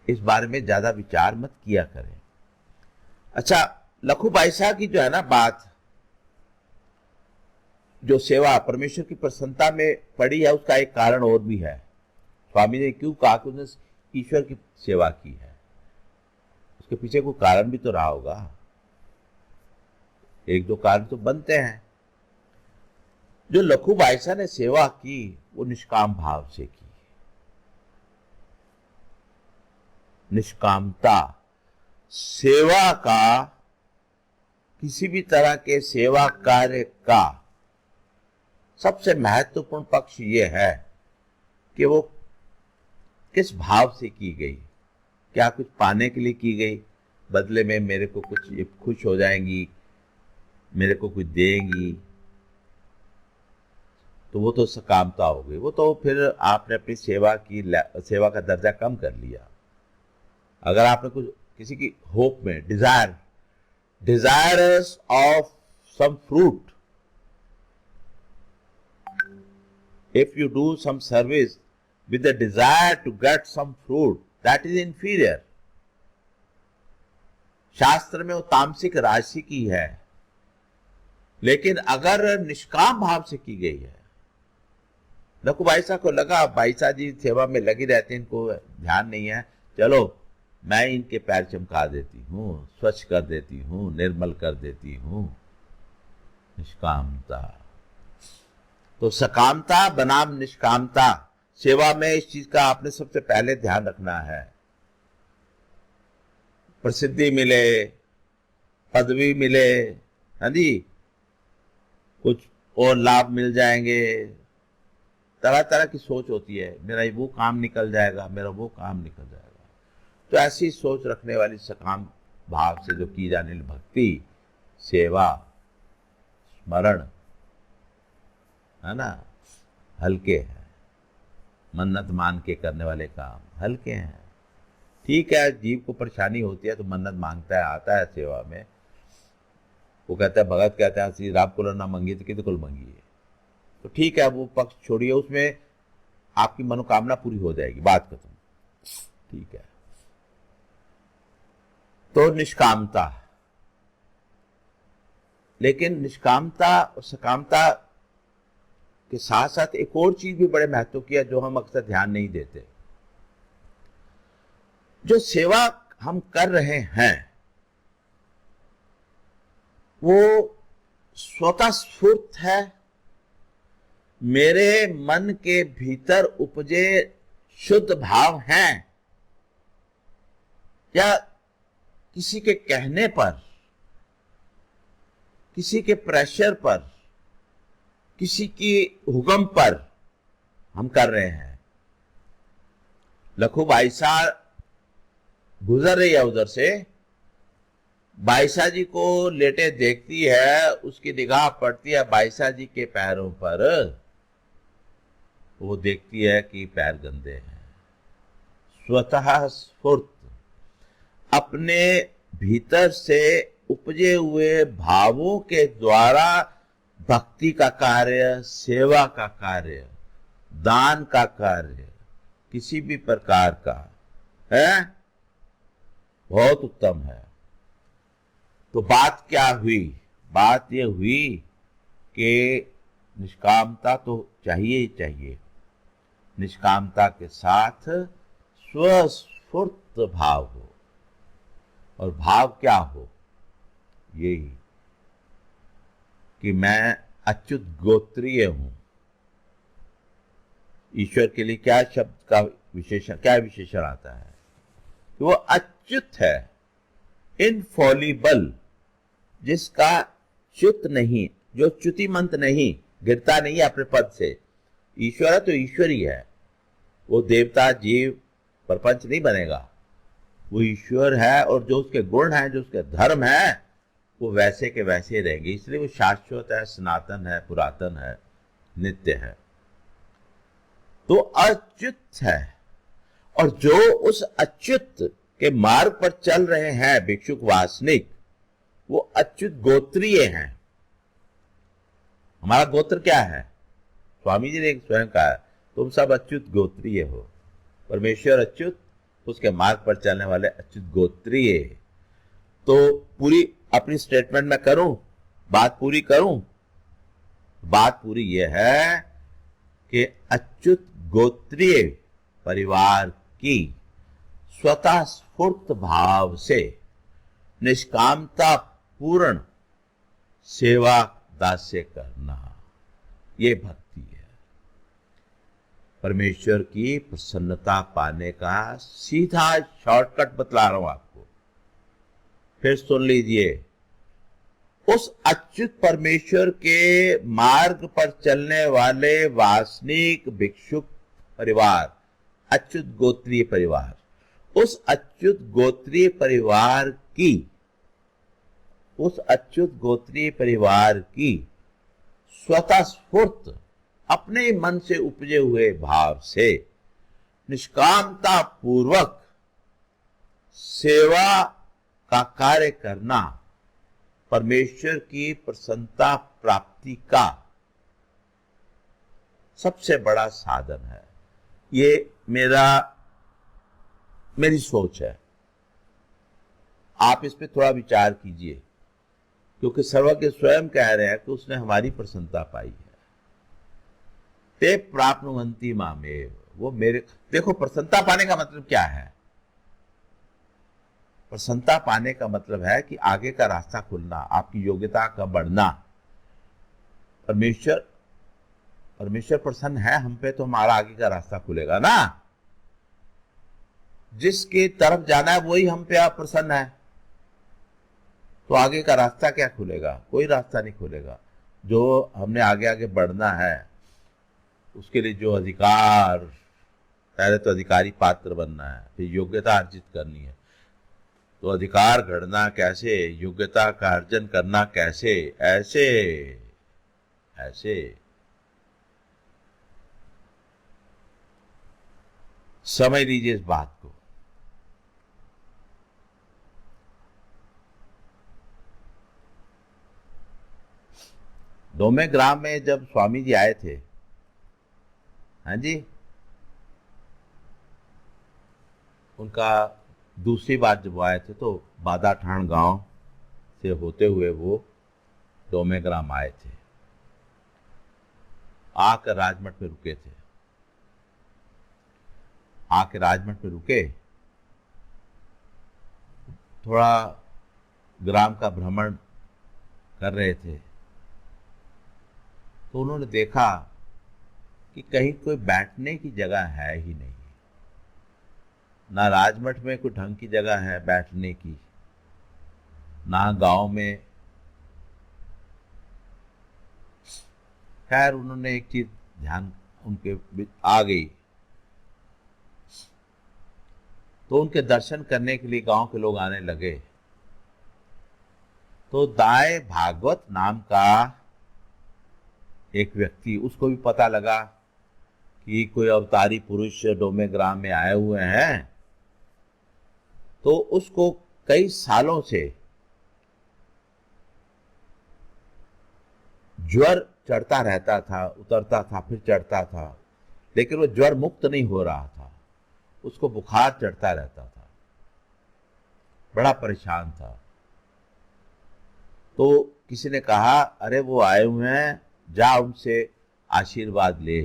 इस बारे में ज्यादा विचार मत किया करें। अच्छा, लखू बाईसा की जो है ना बात, जो सेवा परमेश्वर की प्रसन्नता में पड़ी है, उसका एक कारण और भी है। स्वामी ने क्यों कहा कि उसने ईश्वर की सेवा की है, उसके पीछे कोई कारण भी तो रहा होगा, एक दो कारण तो बनते हैं। जो लखू बाईसा ने सेवा की वो निष्काम भाव से की, निष्कामता। सेवा का, किसी भी तरह के सेवा कार्य का सबसे महत्वपूर्ण पक्ष ये है कि वो किस भाव से की गई। क्या कुछ पाने के लिए की गई, बदले में मेरे को कुछ खुश हो जाएंगी, मेरे को कुछ देंगी, तो वो तो सकामता हो गई, वो तो फिर आपने अपनी सेवा का दर्जा कम कर लिया। अगर आपने कुछ किसी की होप में desires of some fruit, if you do some service with the desire to get some fruit, that is inferior. शास्त्र में वो तामसिक राशि की है, लेकिन अगर निष्काम भाव से की गई है, लखू बाईसा को लगा बाईसा जी सेवा में लगी रहते हैं, इनको ध्यान नहीं है, चलो मैं इनके पैर चमका देती हूँ, स्वच्छ कर देती हूँ, निर्मल कर देती हूँ, निष्कामता। तो सकामता बनाम निष्कामता, सेवा में इस चीज का आपने सबसे पहले ध्यान रखना है। प्रसिद्धि मिले, पदवी मिले, हाँ जी, कुछ और लाभ मिल जाएंगे, तरह तरह की सोच होती है, मेरा वो काम निकल जाएगा, मेरा वो काम निकल जाएगा। तो ऐसी सोच रखने वाली सकाम भाव से जो की जाने वाली भक्ति, सेवा, स्मरण, है ना, हल्के हैं। मन्नत मान के करने वाले काम हल्के हैं, ठीक है, जीव को परेशानी होती है तो मन्नत मांगता है, आता है सेवा में। वो कहता है, भगत कहता है, श्री राम को ना मंगी तो किसी को मंगी है। तो ठीक है, वो पक्ष छोड़िए, उसमें आपकी मनोकामना पूरी हो जाएगी, बात खत्म। ठीक है, तो निष्कामता। लेकिन निष्कामता और सकामता के साथ साथ एक और चीज भी बड़े महत्व की है जो हम अक्सर ध्यान नहीं देते। जो सेवा हम कर रहे हैं वो स्वतः स्फूर्त है, मेरे मन के भीतर उपजे शुद्ध भाव हैं, या किसी के कहने पर, किसी के प्रेशर पर, किसी की हुक्म पर हम कर रहे हैं। लखू बाईसा गुजर रही है उधर से, बाईसा जी को लेटे देखती है, उसकी निगाह पड़ती है बाईसा जी के पैरों पर, वो देखती है कि पैर गंदे हैं। स्वतः स्फूर्त, अपने भीतर से उपजे हुए भावों के द्वारा भक्ति का कार्य, सेवा का कार्य, दान का कार्य, किसी भी प्रकार का है, बहुत उत्तम है। तो बात क्या हुई? बात यह हुई कि निष्कामता तो चाहिए ही चाहिए, निष्कामता के साथ स्वस्फूर्त भाव हो। और भाव क्या हो? यही कि मैं अच्युत गोत्रीय हूं। ईश्वर के लिए क्या शब्द का विशेषण, क्या विशेषण आता है? कि वो अच्युत है, इनफॉलिबल, जिसका च्युत नहीं, जो च्युतिमंत नहीं, गिरता नहीं है अपने पद से। ईश्वर है तो ईश्वर ही है, वो देवता जीव प्रपंच नहीं बनेगा, वो ईश्वर है। और जो उसके गुण हैं, जो उसके धर्म है, वो वैसे के वैसे रहेंगे। इसलिए वो शाश्वत है, सनातन है, पुरातन है, नित्य है। तो अच्युत है। और जो उस अच्युत के मार्ग पर चल रहे हैं भिक्षुक वासनिक, वो अच्युत गोत्रीय हैं। हमारा गोत्र क्या है? स्वामी जी ने स्वयं कहा, तुम सब अच्युत गोत्रीय हो। परमेश्वर अच्युत, उसके मार्ग पर चलने वाले अच्युत गोत्रीय। तो पूरी अपनी स्टेटमेंट में करूं, बात पूरी करूं, बात पूरी यह है कि अच्युत गोत्रीय परिवार की स्वतः स्फूर्त भाव से निष्कामता पूर्ण सेवा दास्य करना, ये भक्ति है। परमेश्वर की प्रसन्नता पाने का सीधा शॉर्टकट बतला रहा हूं आपको, फिर सुन लीजिए। उस अच्युत परमेश्वर के मार्ग पर चलने वाले वासनिक भिक्षुक परिवार, अच्युत गोत्रीय परिवार, उस अच्युत गोत्रीय परिवार की, उस अच्युत गोत्रीय परिवार की स्वतः स्फूर्त अपने मन से उपजे हुए भाव से निष्कामता पूर्वक सेवा का कार्य करना परमेश्वर की प्रसन्नता प्राप्ति का सबसे बड़ा साधन है। ये मेरी सोच है, आप इस पे थोड़ा विचार कीजिए, क्योंकि सर्वज्ञ स्वयं कह रहे हैं कि उसने हमारी प्रसन्नता पाई है। ते प्राप्नुवन्ति मामेव, वो मेरे, देखो प्रसन्नता पाने का मतलब क्या है? प्रसन्नता पाने का मतलब है कि आगे का रास्ता खुलना, आपकी योग्यता का बढ़ना। परमेश्वर प्रसन्न है हम पे, तो हमारा आगे का रास्ता खुलेगा ना। जिसकी तरफ जाना है वही हम पे आप प्रसन्न है, तो आगे का रास्ता क्या खुलेगा? कोई रास्ता नहीं खुलेगा। जो हमने आगे आगे बढ़ना है उसके लिए जो अधिकार, पहले तो अधिकारी पात्र बनना है, फिर योग्यता अर्जित करनी है। तो अधिकार घड़ना कैसे, योग्यता का अर्जन करना कैसे? ऐसे समझ लीजिए इस बात को। डोमे ग्राम में जब स्वामी जी आए थे, हाँ जी, उनका दूसरी बार जब वो आए थे तो बादाठाण गांव से होते हुए वो डोमे ग्राम आए थे, आकर राजमठ में रुके थे। आके राजमठ में रुके, थोड़ा ग्राम का भ्रमण कर रहे थे, तो उन्होंने देखा कि कहीं कोई बैठने की जगह है ही नहीं। ना राजमठ में कोई ढंग की जगह है बैठने की, ना गांव में। खैर उन्होंने एक चीज ध्यान उनके आ गई, तो उनके दर्शन करने के लिए गांव के लोग आने लगे। तो दाई भागवत नाम का एक व्यक्ति, उसको भी पता लगा कि कोई अवतारी पुरुष डोमे ग्राम में आए हुए हैं, तो उसको कई सालों से ज्वर चढ़ता रहता था, उतरता था, फिर चढ़ता था, लेकिन वो ज्वर मुक्त नहीं हो रहा था, उसको बुखार चढ़ता रहता था, बड़ा परेशान था। तो किसी ने कहा, अरे वो आए हुए हैं, जा उनसे आशीर्वाद ले,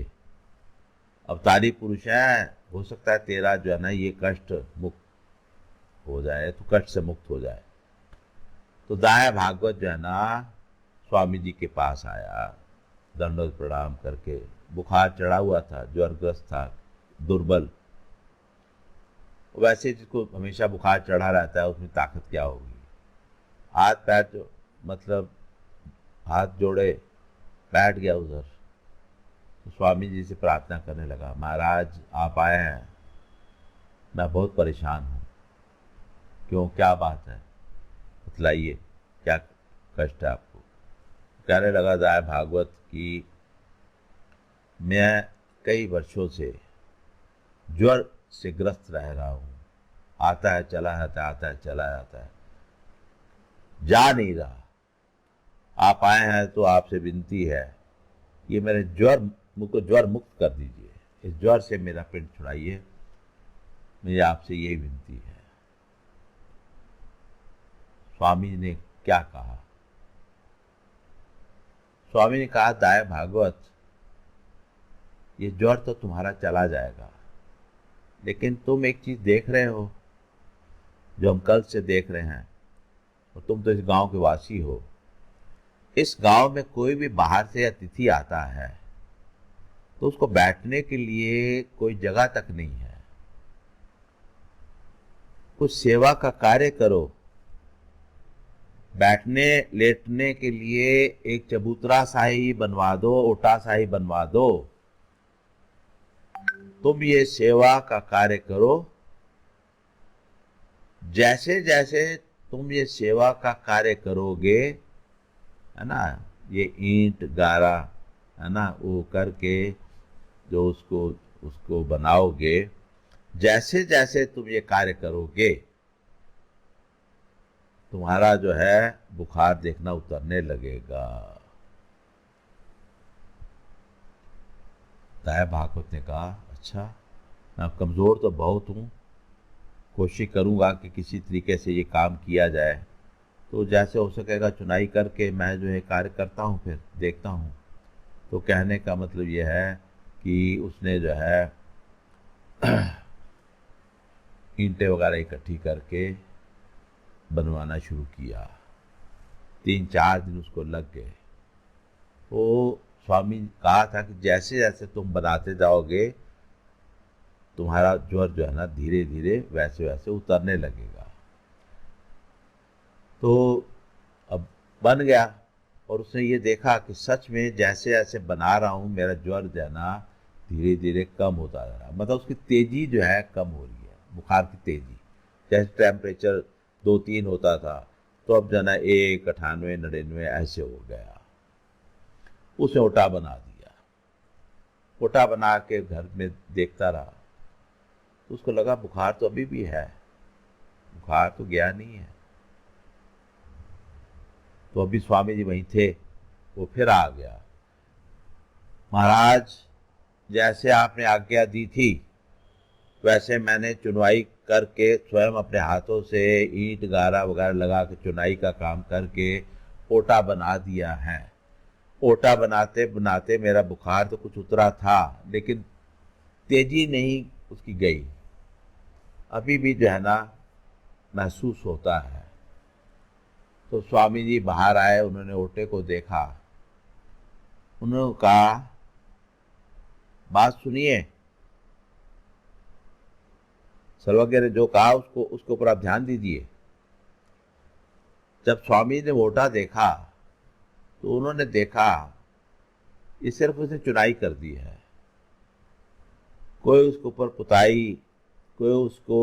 अवतारी पुरुष है, हो सकता है तेरा जो है ना ये कष्ट मुक्त हो जाए, तो कष्ट से मुक्त हो जाए। तो दाया भागवत जो है ना स्वामी जी के पास आया, दंडवत प्रणाम करके। बुखार चढ़ा हुआ था, ज्वरग्रस्त था, दुर्बल। वैसे जिसको हमेशा बुखार चढ़ा रहता है उसमें ताकत क्या होगी। हाथ पैर जो मतलब हाथ जोड़े बैठ गया उधर। तो स्वामी जी से प्रार्थना करने लगा, महाराज आप आए हैं, मैं बहुत परेशान हूँ। क्यों, क्या बात है, बतलाइए, क्या कष्ट है आपको। कहने लगा दाय भागवत की मैं कई वर्षों से ज्वर से ग्रस्त रह रहा हूँ, आता है चला जाता है, आता है चला जाता है, जा नहीं रहा। आप आए हैं तो आपसे विनती है, ये मेरे मुझको ज्वर मुक्त कर दीजिए, इस ज्वर से मेरा पेट छुड़ाइए, मेरी आपसे यही विनती है। स्वामी ने क्या कहा? स्वामी ने कहा, दाय भागवत ये ज्वर तो तुम्हारा चला जाएगा, लेकिन तुम एक चीज देख रहे हो जो हम कल से देख रहे हैं, और तुम तो इस गांव के वासी हो। इस गांव में कोई भी बाहर से अतिथि आता है तो उसको बैठने के लिए कोई जगह तक नहीं है। कुछ सेवा का कार्य करो, बैठने लेटने के लिए एक चबूतरा सा ही बनवा दो, ओटा सा ही बनवा दो। तुम ये सेवा का कार्य करो, जैसे जैसे तुम ये सेवा का कार्य करोगे, है ना, ये ईंट गारा, है ना, वो करके जो उसको बनाओगे, जैसे जैसे तुम ये कार्य करोगे, तुम्हारा जो है बुखार देखना उतरने लगेगा। दाया भागवत ने कहा, अच्छा, मैं कमज़ोर तो बहुत हूँ, कोशिश करूँगा कि किसी तरीके से ये काम किया जाए, तो जैसे हो सकेगा चुनाई करके मैं जो है कार्य करता हूँ, फिर देखता हूँ। तो कहने का मतलब ये है कि उसने जो है ईंटें वगैरह इकट्ठी करके बनवाना शुरू किया। 3-4 दिन उसको लग गए। तो स्वामी कहा था कि जैसे जैसे तुम बनाते जाओगे, तुम्हारा ज्वर जो है ना धीरे धीरे वैसे वैसे उतरने लगेगा। तो अब बन गया, और उसने ये देखा कि सच में जैसे जैसे बना रहा हूँ मेरा ज्वर जो है ना धीरे धीरे कम होता जा रहा है। मतलब उसकी तेजी जो है कम हो रही है, बुखार की तेजी। जैसे टेम्परेचर 2-3 होता था, तो अब जो है ना 1, 98, 99 ऐसे हो गया। उसने ओटा बना दिया। ओटा बना के घर में देखता रहा, तो उसको लगा बुखार तो अभी भी है, बुखार तो गया नहीं है। तो अभी स्वामी जी वहीं थे, वो फिर आ गया। महाराज, जैसे आपने आज्ञा दी थी वैसे मैंने चुनवाई करके स्वयं अपने हाथों से ईंट गारा वगैरह लगा के चुनाई का काम करके ओटा बना दिया है। ओटा बनाते बनाते मेरा बुखार तो कुछ उतरा था, लेकिन तेजी नहीं उसकी गई, अभी भी जो है ना महसूस होता है। तो स्वामी जी बाहर आए, उन्होंने ओटे को देखा, उन्होंने कहा, बात सुनिए, सर्वज्ञ ने जो कहा उसके ऊपर आप ध्यान दीजिए। जब स्वामी ने ओटा देखा तो उन्होंने देखा ये सिर्फ उसने चुनाई कर दी है, कोई उसके ऊपर पुताई, कोई उसको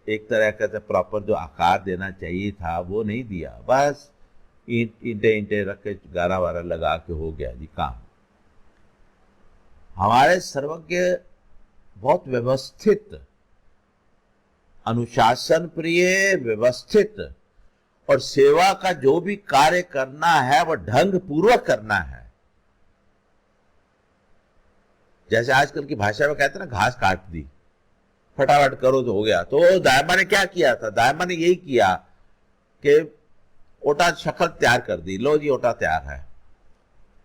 एक तरह का प्रॉपर जो आकार देना चाहिए था वो नहीं दिया, बस ईंटे रख के गारा वारा लगा के हो गया जी काम। हमारे सर्वज्ञ बहुत व्यवस्थित, अनुशासन प्रिय, व्यवस्थित, और सेवा का जो भी कार्य करना है वह ढंग पूर्वक करना है। जैसे आजकल की भाषा में कहते हैं ना, घास काट दी, फटाफट करो तो हो गया। तो दायमा ने क्या किया था? दायमा ने यही किया कि ओटा शक्ल तैयार कर दी, लो जी ओटा तैयार है।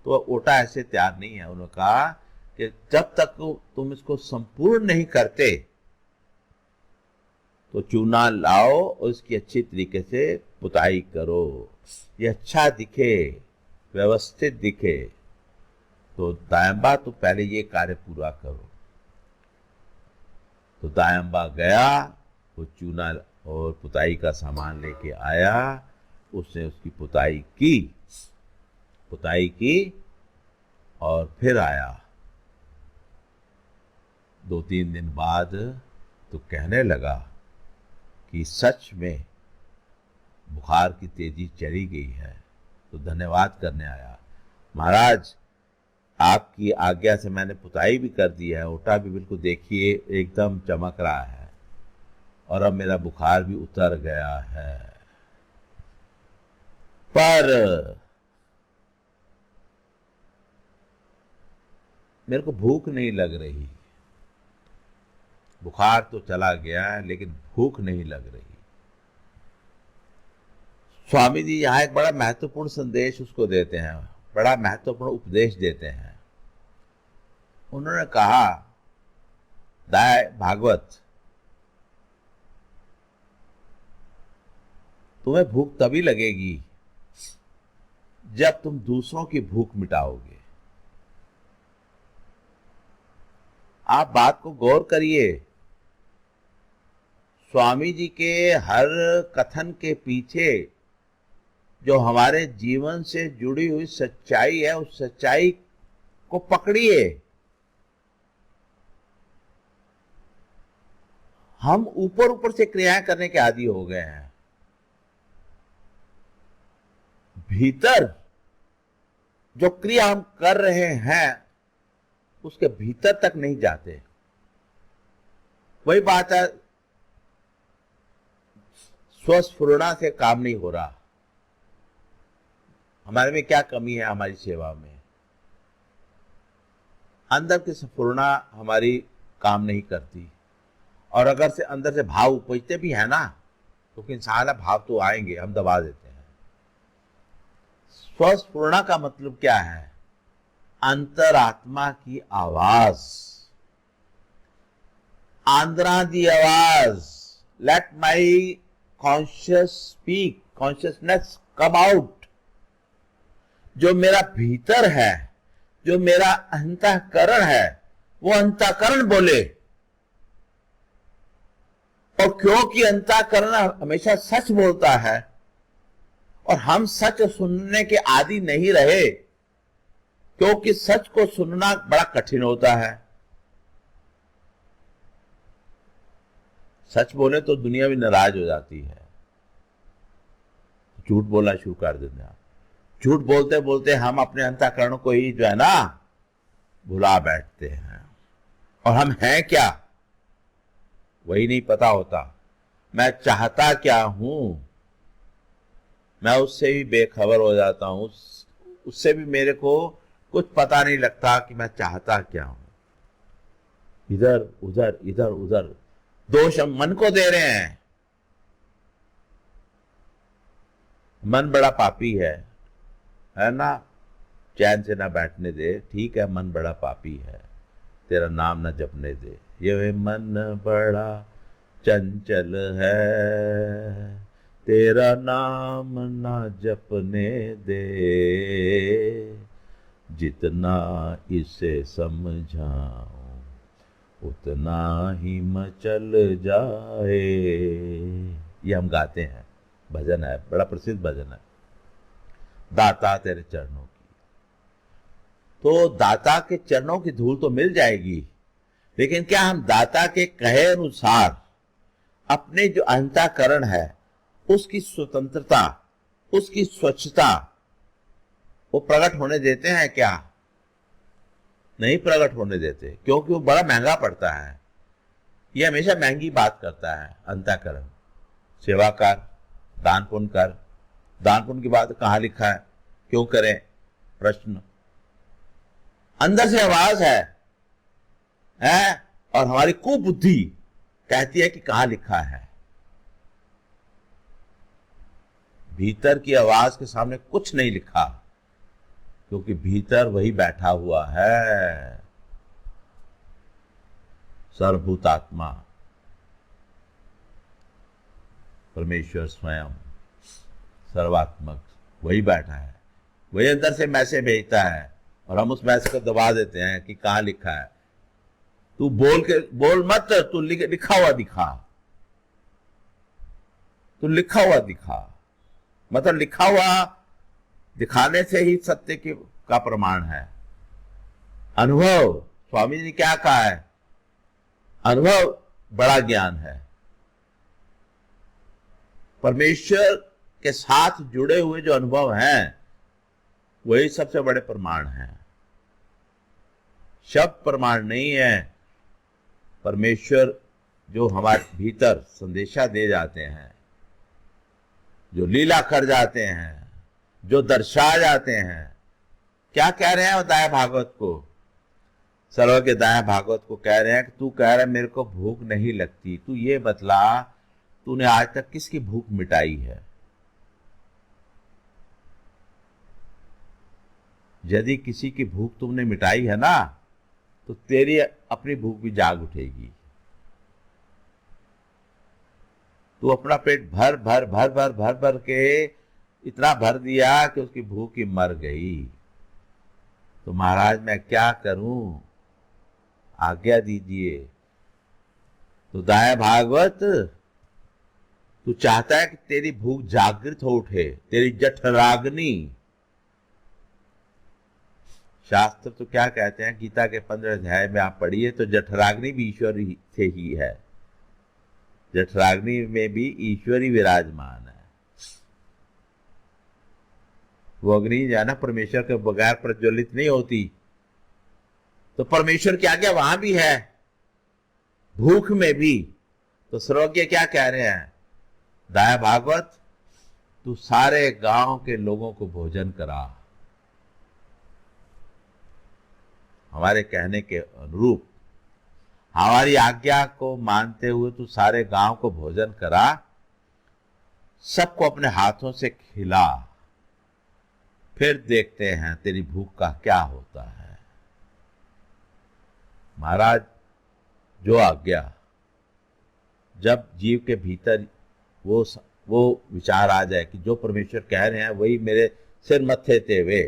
तो ओटा ऐसे तैयार नहीं है। उन्होंने कहा कि जब तक तुम इसको संपूर्ण नहीं करते तो चूना लाओ और इसकी अच्छी तरीके से पुताई करो, ये अच्छा दिखे, व्यवस्थित दिखे। तो दायंबा तो पहले ये कार्य पूरा करो। तो दायंबा गया, वो चूना और पुताई का सामान लेके आया, उसने उसकी पुताई की और फिर आया 2-3 दिन बाद तो कहने लगा कि सच में बुखार की तेजी चली गई है। तो धन्यवाद करने आया, महाराज आपकी आज्ञा से मैंने पुताई भी कर दी है, ओटा भी बिल्कुल देखिए एकदम चमक रहा है, और अब मेरा बुखार भी उतर गया है। पर मेरे को भूख नहीं लग रही। बुखार तो चला गया है लेकिन भूख नहीं लग रही। स्वामी जी यहां एक बड़ा महत्वपूर्ण संदेश उसको देते हैं, बड़ा महत्वपूर्ण उपदेश देते हैं। उन्होंने कहा, दाय भागवत, तुम्हें भूख तभी लगेगी जब तुम दूसरों की भूख मिटाओगे। आप बात को गौर करिए, स्वामी जी के हर कथन के पीछे जो हमारे जीवन से जुड़ी हुई सच्चाई है, उस सच्चाई को पकड़िए। हम ऊपर ऊपर से क्रियाएं करने के आदी हो गए हैं, भीतर जो क्रिया हम कर रहे हैं उसके भीतर तक नहीं जाते। वही बात है, स्वस्फुरणा से काम नहीं हो रहा। हमारे में क्या कमी है? हमारी सेवा में अंदर की स्फुरणा हमारी काम नहीं करती, और अगर से अंदर से भाव उपजते भी है ना, तो इंसान भाव तो आएंगे, हम दबा देते हैं। स्वस्फुरणा का मतलब क्या है? अंतरात्मा की आवाज, आंद्रा दी आवाज, let my conscious speak, consciousness come out. जो मेरा भीतर है, जो मेरा अंतःकरण है, वो अंतःकरण बोले। और क्योंकि अंतःकरण हमेशा सच बोलता है और हम सच सुनने के आदी नहीं रहे, क्योंकि सच को सुनना बड़ा कठिन होता है। सच बोले तो दुनिया भी नाराज हो जाती है, झूठ बोलना शुरू कर देते हैं। झूठ बोलते बोलते हम अपने अंतःकरण को ही जो है ना भुला बैठते हैं, और हम हैं क्या वही नहीं पता होता। मैं चाहता क्या हूं, मैं उससे भी बेखबर हो जाता हूं। उससे भी मेरे को कुछ पता नहीं लगता कि मैं चाहता क्या हूं। इधर उधर इधर उधर दोष हम मन को दे रहे हैं। मन बड़ा पापी है ना, चैन से ना बैठने दे। ठीक है, मन बड़ा पापी है, तेरा नाम न जपने दे। ये मन बड़ा चंचल है, तेरा नाम ना जपने दे। जितना इसे समझाऊं उतना ही मचल जाए। ये हम गाते हैं, भजन है, बड़ा प्रसिद्ध भजन है, दाता तेरे चरणों की। तो दाता के चरणों की धूल तो मिल जाएगी, लेकिन क्या हम दाता के कहे अनुसार अपने जो अंतःकरण है उसकी स्वतंत्रता, उसकी स्वच्छता वो प्रकट होने देते हैं क्या? नहीं प्रकट होने देते, क्योंकि वो बड़ा महंगा पड़ता है। ये हमेशा महंगी बात करता है अंतःकरण। सेवा कर, दान पुण्य कर। दान पुण्य की बात कहां लिखा है, क्यों करें? प्रश्न। अंदर से आवाज है और हमारी कुबुद्धि कहती है कि कहां लिखा है। भीतर की आवाज के सामने कुछ नहीं लिखा, क्योंकि भीतर वही बैठा हुआ है, सर्वभूतात्मा परमेश्वर स्वयं सर्वात्मक वही बैठा है। वही अंदर से मैसेज भेजता है और हम उस मैसेज को दबा देते हैं कि कहां लिखा है। तू बोल मत, तू लिखा हुआ दिखा। तू लिखा हुआ दिखा, मतलब लिखा हुआ दिखाने से ही सत्य का प्रमाण है। अनुभव, स्वामी जी ने क्या कहा है, अनुभव बड़ा ज्ञान है। परमेश्वर के साथ जुड़े हुए जो अनुभव हैं वही सबसे बड़े प्रमाण हैं। शब्द प्रमाण नहीं है। परमेश्वर जो हमारे भीतर संदेशा दे जाते हैं, जो लीला कर जाते हैं, जो दर्शा जाते हैं। क्या कह रहे हैं दाया भागवत को? सर्व के दाया भागवत को कह रहे हैं कि तू कह रहा है मेरे को भूख नहीं लगती, तू ये बतला तूने आज तक किसकी भूख मिटाई है? यदि किसी की भूख तुमने मिटाई है ना, तो तेरी अपनी भूख भी जाग उठेगी। तू अपना पेट भर भर भर भर भर भर के इतना भर दिया कि उसकी भूख ही मर गई। तो महाराज मैं क्या करूं, आज्ञा दीजिए। तो दाया भागवत तू चाहता है कि तेरी भूख जागृत हो उठे, तेरी जठराग्नि। शास्त्र तो क्या कहते हैं, गीता के 15 अध्याय में आप पढ़िए तो जठराग्नि भी ईश्वर से ही है। जठराग्नि में भी ईश्वर ही विराजमान है। वो अग्नि जो है ना परमेश्वर के बगैर प्रज्वलित नहीं होती। तो परमेश्वर की आज्ञा वहां भी है, भूख में भी। तो सर्वज्ञ क्या कह रहे हैं, दाया भागवत तू सारे गांव के लोगों को भोजन करा। हमारे कहने के अनुरूप, हमारी आज्ञा को मानते हुए तू सारे गांव को भोजन करा, सबको अपने हाथों से खिला, फिर देखते हैं तेरी भूख का क्या होता है। महाराज जो आज्ञा, जब जीव के भीतर वो विचार आ जाए कि जो परमेश्वर कह रहे हैं वही मेरे सिर मत्थे तेवे।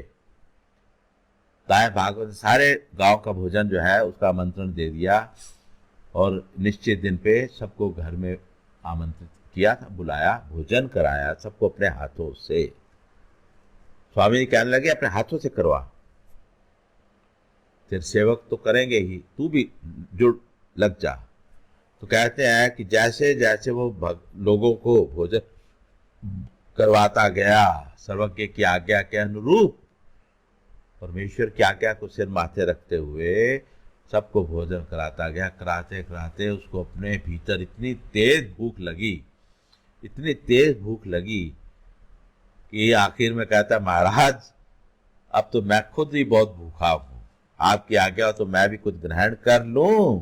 दाया भागवत सारे गांव का भोजन जो है उसका आमंत्रण दे दिया और निश्चित दिन पे सबको घर में आमंत्रित किया था, बुलाया, भोजन कराया सबको अपने हाथों से। स्वामी जी कहने लगे अपने हाथों से करवा, तेरे सेवक तो करेंगे ही, तू भी जुड़ लग जा। तो कहते हैं कि जैसे जैसे वो लोगों को भोजन करवाता गया सर्वज्ञ की आज्ञा के अनुरूप, परमेश्वर की आज्ञा को सिर माथे रखते हुए सबको भोजन कराता गया। कराते कराते उसको अपने भीतर इतनी तेज भूख लगी, इतनी तेज भूख लगी कि आखिर में कहता महाराज अब तो मैं खुद ही बहुत भूखा हूं, आपकी आज्ञा हो तो मैं भी कुछ ग्रहण कर लूं।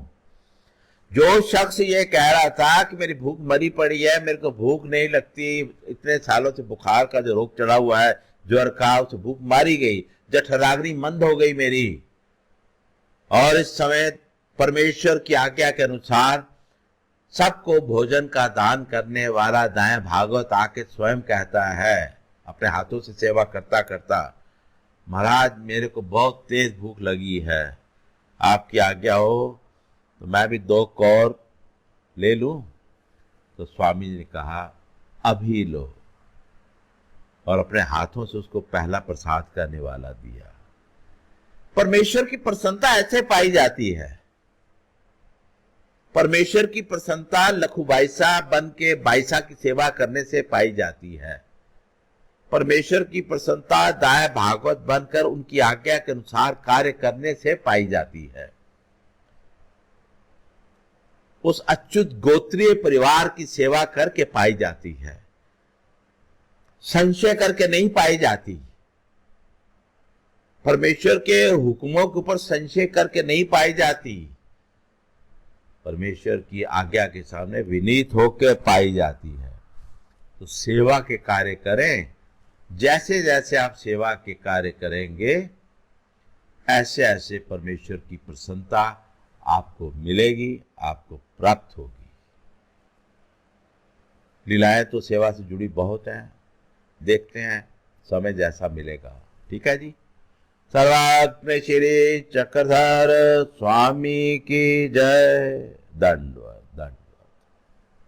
जो शख्स ये कह रहा था कि मेरी भूख मरी पड़ी है, मेरे को भूख नहीं लगती, इतने सालों से बुखार का जो रोग चढ़ा हुआ है, ज्वर का, उसे भूख मारी गई, जठराग्नि मंद हो गई मेरी, और इस समय परमेश्वर की आज्ञा के अनुसार सबको भोजन का दान करने वाला दाएं भागवत आके स्वयं कहता है, अपने हाथों से सेवा करता करता, महाराज मेरे को बहुत तेज भूख लगी है, आपकी आज्ञा हो तो मैं भी 2 कौर ले लूं। तो स्वामी जी ने कहा अभी लो, और अपने हाथों से उसको पहला प्रसाद करने वाला दिया। परमेश्वर की प्रसन्नता ऐसे पाई जाती है। परमेश्वर की प्रसन्नता लखुबाईसा बन के बाईसा की सेवा करने से पाई जाती है। परमेश्वर की प्रसन्नता दाएं भागवत बनकर उनकी आज्ञा के अनुसार कार्य करने से पाई जाती है। उस अच्युत गोत्रीय परिवार की सेवा करके पाई जाती है, संशय करके नहीं पाई जाती। परमेश्वर के हुक्मों के ऊपर संशय करके नहीं पाई जाती, परमेश्वर की आज्ञा के सामने विनीत होकर पाई जाती है। तो सेवा के कार्य करें, जैसे जैसे आप सेवा के कार्य करेंगे ऐसे ऐसे परमेश्वर की प्रसन्नता आपको मिलेगी, आपको प्राप्त होगी। लीलाएं तो सेवा से जुड़ी बहुत हैं, देखते हैं समय जैसा मिलेगा। ठीक है जी। सर्वात्म श्री चक्रधर स्वामी की जय। दंडवत।